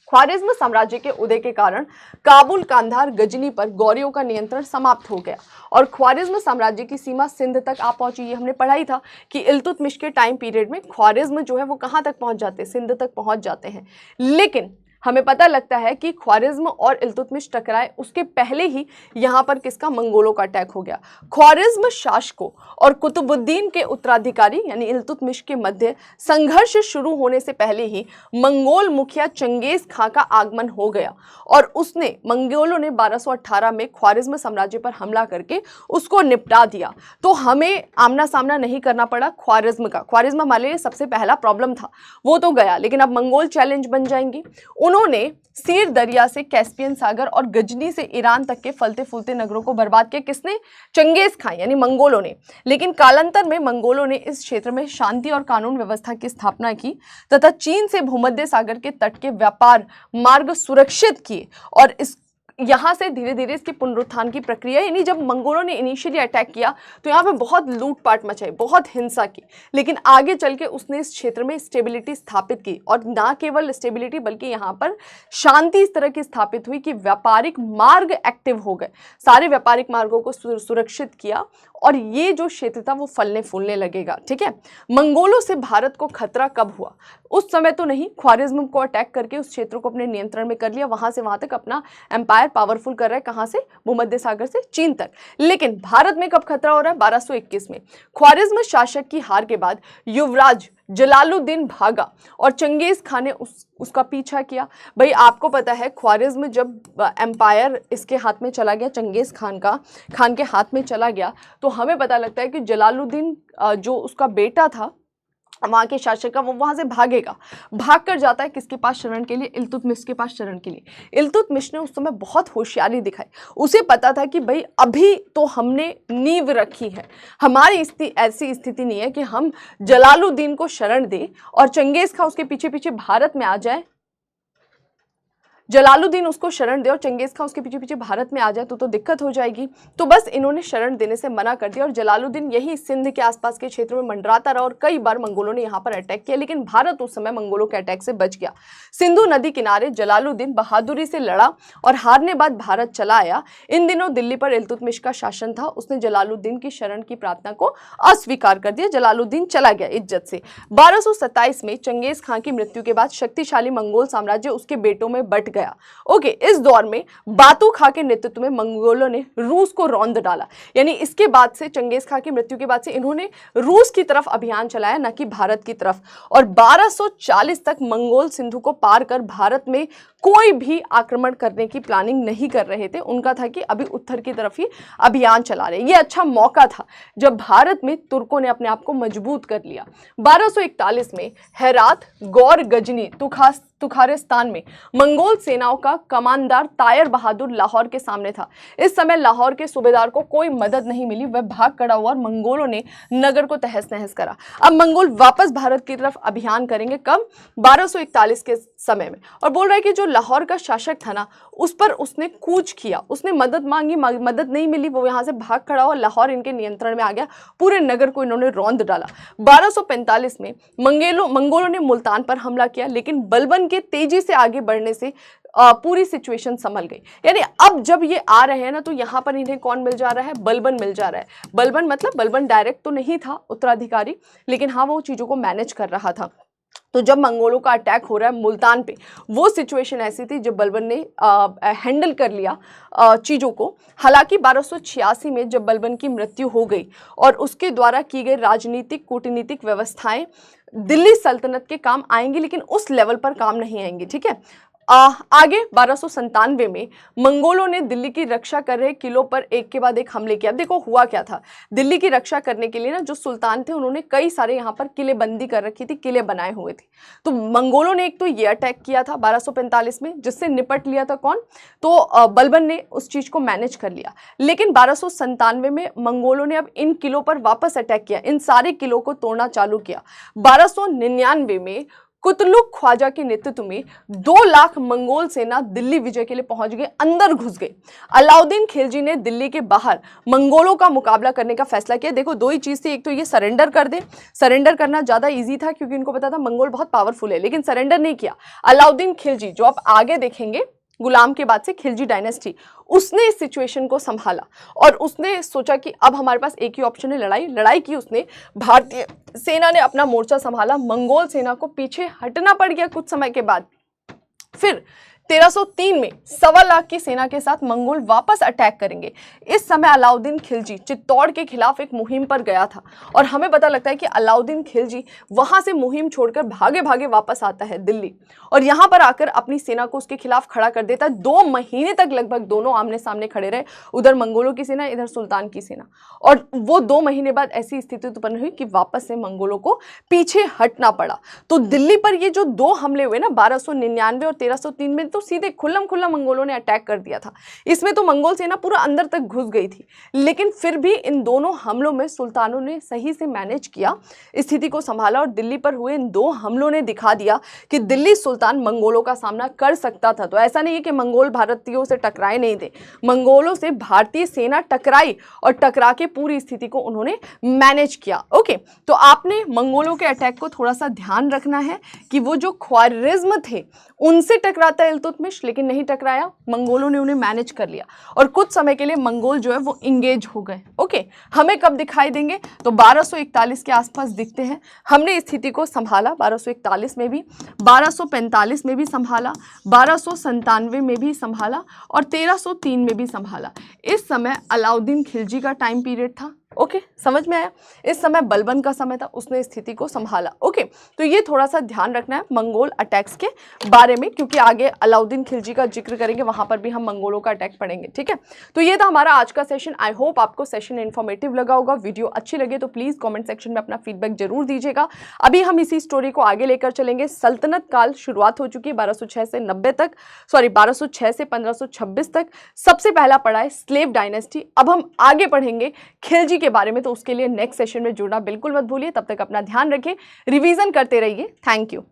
ख्वारिज्म साम्राज्य के उदय के कारण काबुल, कांधार, गजनी पर गौरियों का नियंत्रण समाप्त हो गया और ख्वारिज्म साम्राज्य की सीमा सिंध तक आ पहुंची। ये हमने पढ़ा ही था कि इल्तुतमिश के टाइम पीरियड में ख्वारिज्म जो है वो कहां तक पहुंच जाते हैं, सिंध तक पहुंच जाते हैं। लेकिन हमें पता लगता है कि ख्वारिज्म और इल्तुतमिश टकराए उसके पहले ही यहाँ पर किसका, मंगोलों का अटैक हो गया। ख्वारिज्म शासकों और कुतुबुद्दीन के उत्तराधिकारी यानी इल्तुतमिश के मध्य संघर्ष शुरू होने से पहले ही मंगोल मुखिया चंगेज खां का आगमन हो गया और उसने, मंगोलों ने 1218 में ख्वारिज्म साम्राज्य पर हमला करके उसको निपटा दिया। तो हमें आमना सामना नहीं करना पड़ा ख्वारिज्म का। ख्वारिज्म हमारे लिए सबसे पहला प्रॉब्लम था, वो तो गया, लेकिन अब मंगोल चैलेंज बन जाएंगे। उन्होंने सीर दरिया से कैस्पियन सागर और गजनी से ईरान तक के फलते फूलते नगरों को बर्बाद किया। किसने? चंगेज खां यानी मंगोलों ने। लेकिन कालांतर में मंगोलों ने इस क्षेत्र में शांति और कानून व्यवस्था की स्थापना की तथा चीन से भूमध्य सागर के तट के व्यापार मार्ग सुरक्षित किए और इस यहाँ से धीरे धीरे इसके पुनरुत्थान की प्रक्रिया, यानी जब मंगोलों ने इनिशियली अटैक किया तो यहाँ पे बहुत लूटपाट मचाई, बहुत हिंसा की, लेकिन आगे चल के उसने इस क्षेत्र में स्टेबिलिटी स्थापित की और ना केवल स्टेबिलिटी बल्कि यहाँ पर शांति इस तरह की स्थापित हुई कि व्यापारिक मार्ग एक्टिव हो गए, सारे व्यापारिक मार्गों को सुरक्षित किया और ये जो क्षेत्र था वो फलने फूलने लगेगा, ठीक है। मंगोलों से भारत को खतरा कब हुआ? उस समय तो नहीं, ख्वारिज्म को अटैक करके उस क्षेत्र को अपने नियंत्रण में कर लिया, वहां से वहां तक अपना एम्पायर पावरफुल कर रहा है। कहां से? भूमध्य सागर से चीन तक। लेकिन भारत में कब खतरा हो रहा है? 1221 में। ख्वारिज्म शासक की हार के बाद युवराज जलालुद्दीन भागा और चंगेज खान ने उसका पीछा किया। भाई आपको पता है ख्वारिज्म जब एम्पायर इसके हाथ में चला गया, चंगेज खान के हाथ में चला गया, तो हमें पता लगता है कि जलालुद्दीन जो उसका बेटा था वहाँ के शासक का, वो वहाँ से भागेगा, भाग कर जाता है किसके पास शरण के लिए? इल्तुतमिश के पास शरण के लिए। इल्तुतमिश ने उस समय बहुत होशियारी दिखाई, उसे पता था कि भाई अभी तो हमने नींव रखी है, हमारी ऐसी स्थिति नहीं है कि हम जलालुद्दीन को शरण दें और चंगेज खां उसके पीछे पीछे भारत में आ जाए, जलालुद्दीन उसको शरण दे और चंगेज खां उसके पीछे पीछे भारत में आ जाए तो दिक्कत हो जाएगी। तो बस इन्होंने शरण देने से मना कर दिया और जलालुद्दीन यही सिंध के आसपास के क्षेत्र में मंडराता रहा और कई बार मंगोलों ने यहाँ पर अटैक किया, लेकिन भारत उस समय मंगोलों के अटैक से बच गया। सिंधु नदी किनारे जलालुद्दीन बहादुरी से लड़ा और हारने बाद भारत चला आया। इन दिनों दिल्ली पर इल्तुतमिश का शासन था, उसने जलालुद्दीन की शरण की प्रार्थना को अस्वीकार कर दिया, जलालुद्दीन चला गया इज्जत से। 1227 में चंगेज खां की मृत्यु के बाद शक्तिशाली मंगोल साम्राज्य उसके बेटों में बंट गया। ओके, इस दौर में बातू खां के नेतृत्व में मंगोलों ने रूस को रौंद डाला। यानी इसके बाद से, चंगेज खां की मृत्यु के बाद से इन्होंने रूस की तरफ अभियान चलाया, न कि भारत की तरफ। और 1240 तक मंगोल सिंधु को पार कर भारत में कोई भी आक्रमण करने की प्लानिंग नहीं कर रहे थे। उनका था कि अभी उत्तर की तरफ ही अभियान चला रहे। ये अच्छा मौका था जब भारत में तुर्कों ने अपने आप को मजबूत कर लिया। 1241 में हेरात, गौर, गजनी, तुखारिस्तान में मंगोल सेनाओं का कमांडर तायर बहादुर लाहौर के सामने था। इस समय लाहौर के सूबेदार को कोई मदद नहीं मिली, वह भाग खड़ा हुआ और मंगोलों ने नगर को तहस नहस करा। अब मंगोल वापस भारत की तरफ अभियान करेंगे, कब? 1241 के समय में। और बोल रहा है कि जो लाहौर का शासक था ना, उस पर उसने कूच किया, उसने मदद मांगी, मदद नहीं मिली, वो यहाँ से भाग खड़ा हुआ, लाहौर इनके नियंत्रण में आ गया, पूरे नगर को इन्होंने रौंद डाला। 1245 में मंगोलों ने मुल्तान पर हमला किया, लेकिन बलबन के तेजी से आगे बढ़ने से पूरी सिचुएशन संभल गई। यानी अब जब ये आ रहे हैं ना, तो यहाँ पर इन्हें कौन मिल जा रहा है? बलबन मिल जा रहा है। बलबन मतलब बलबन डायरेक्ट तो नहीं था उत्तराधिकारी, लेकिन हाँ वो चीजों को मैनेज कर रहा था। तो जब मंगोलों का अटैक हो रहा है मुल्तान पे, वो सिचुएशन ऐसी थी जब बलबन ने हैंडल कर लिया चीज़ों को। हालांकि 1286 में जब बलबन की मृत्यु हो गई और उसके द्वारा की गई राजनीतिक कूटनीतिक व्यवस्थाएं दिल्ली सल्तनत के काम आएंगी, लेकिन उस लेवल पर काम नहीं आएंगी। ठीक है, आगे 1297 में मंगोलों ने दिल्ली की रक्षा कर रहे किलों पर एक के बाद एक हमले किया। देखो हुआ क्या था, दिल्ली की रक्षा करने के लिए ना जो सुल्तान थे उन्होंने कई सारे यहाँ पर किले बंदी कर रखी थी, किले बनाए हुए थे। तो मंगोलों ने एक तो ये अटैक किया था 1245 में, जिससे निपट लिया था कौन? तो बलबन ने उस चीज को मैनेज कर लिया। लेकिन 1297 में मंगोलों ने अब इन किलों पर वापस अटैक किया, इन सारे किलों को तोड़ना चालू किया। 1299 में कुतलुक ख्वाजा के नेतृत्व में 2 लाख मंगोल सेना दिल्ली विजय के लिए पहुंच गए, अंदर घुस गए। अलाउद्दीन खिलजी ने दिल्ली के बाहर मंगोलों का मुकाबला करने का फैसला किया। देखो दो ही चीज थी, एक तो ये सरेंडर कर दे, सरेंडर करना ज्यादा इजी था क्योंकि इनको पता था मंगोल बहुत पावरफुल है, लेकिन सरेंडर नहीं किया। अलाउद्दीन खिलजी, जो आप आगे देखेंगे गुलाम के बाद से खिलजी डायनेस्टी, उसने इस सिचुएशन को संभाला और उसने सोचा कि अब हमारे पास एक ही ऑप्शन है, लड़ाई की उसने। भारतीय सेना ने अपना मोर्चा संभाला, मंगोल सेना को पीछे हटना पड़ गया कुछ समय के बाद। फिर 1303 में 1.25 लाख की सेना के साथ मंगोल वापस अटैक करेंगे। इस समय अलाउद्दीन खिलजी चित्तौड़ के खिलाफ एक मुहिम पर गया था और हमें पता लगता है कि अलाउद्दीन खिलजी वहां से मुहिम छोड़कर भागे भागे वापस आता है दिल्ली और यहां पर आकर अपनी सेना को उसके खिलाफ खड़ा कर देता है। 2 महीने तक लगभग दोनों आमने सामने खड़े रहे, उधर मंगोलों की सेना, इधर सुल्तान की सेना। और वो 2 महीने बाद ऐसी स्थिति उत्पन्न हुई कि वापस से मंगोलों को पीछे हटना पड़ा। तो दिल्ली पर ये जो 2 हमले हुए ना 1299 और 1303 में, तो सीधे खुल्लम खुल्ला मंगोलों ने अटैक कर दिया था। इसमें तो मंगोल सेना पूरा अंदर तक घुस गई थी, लेकिन फिर भी इन दोनों हमलों में सुल्तानों ने सही से मैनेज किया, स्थिति को संभाला और दिल्ली पर हुए इन 2 हमलों ने दिखा दिया कि दिल्ली सुल्तान मंगोलों का सामना कर सकता था। तो ऐसा नहीं है कि मंगोल भारतीयों से टकराए नहीं थे, मंगोलों से भारतीय सेना टकराई और टकरा के पूरी स्थिति को उन्होंने मैनेज किया। ओके, तो आपने मंगोलों के अटैक को थोड़ा सा ध्यान रखना है कि वो जो ख्वारिज्म थे उनसे टकराता इल्तुतमिश, लेकिन नहीं टकराया, मंगोलों ने उन्हें मैनेज कर लिया और कुछ समय के लिए मंगोल जो है वो इंगेज हो गए। ओके, हमें कब दिखाई देंगे? तो 1241 के आसपास दिखते हैं। हमने स्थिति को संभाला 1241 में भी, 1245 में भी संभाला, 1297 में भी संभाला और 1303 में भी संभाला। इस समय अलाउद्दीन खिलजी का टाइम पीरियड था। ओके, समझ में आया? इस समय बलबन का समय था, उसने स्थिति को संभाला। ओके, तो ये थोड़ा सा ध्यान रखना है मंगोल अटैक्स के बारे में, क्योंकि आगे अलाउद्दीन खिलजी का जिक्र करेंगे, वहां पर भी हम मंगोलों का अटैक पढ़ेंगे। ठीक है, तो ये था हमारा आज का सेशन। आई होप आपको सेशन इन्फॉर्मेटिव लगा होगा। वीडियो अच्छी लगे तो प्लीज कमेंट सेक्शन में अपना फीडबैक जरूर दीजिएगा। अभी हम इसी स्टोरी को आगे लेकर चलेंगे। सल्तनत काल शुरुआत हो चुकी है 1206 से 1526 तक। सबसे पहला पढ़ा है स्लेव डायनेस्टी। अब हम आगे पढ़ेंगे खिलजी के बारे में, तो उसके लिए नेक्स्ट सेशन में जुड़ना बिल्कुल मत भूलिए। तब तक अपना ध्यान रखें, रिवीजन करते रहिए। Thank you.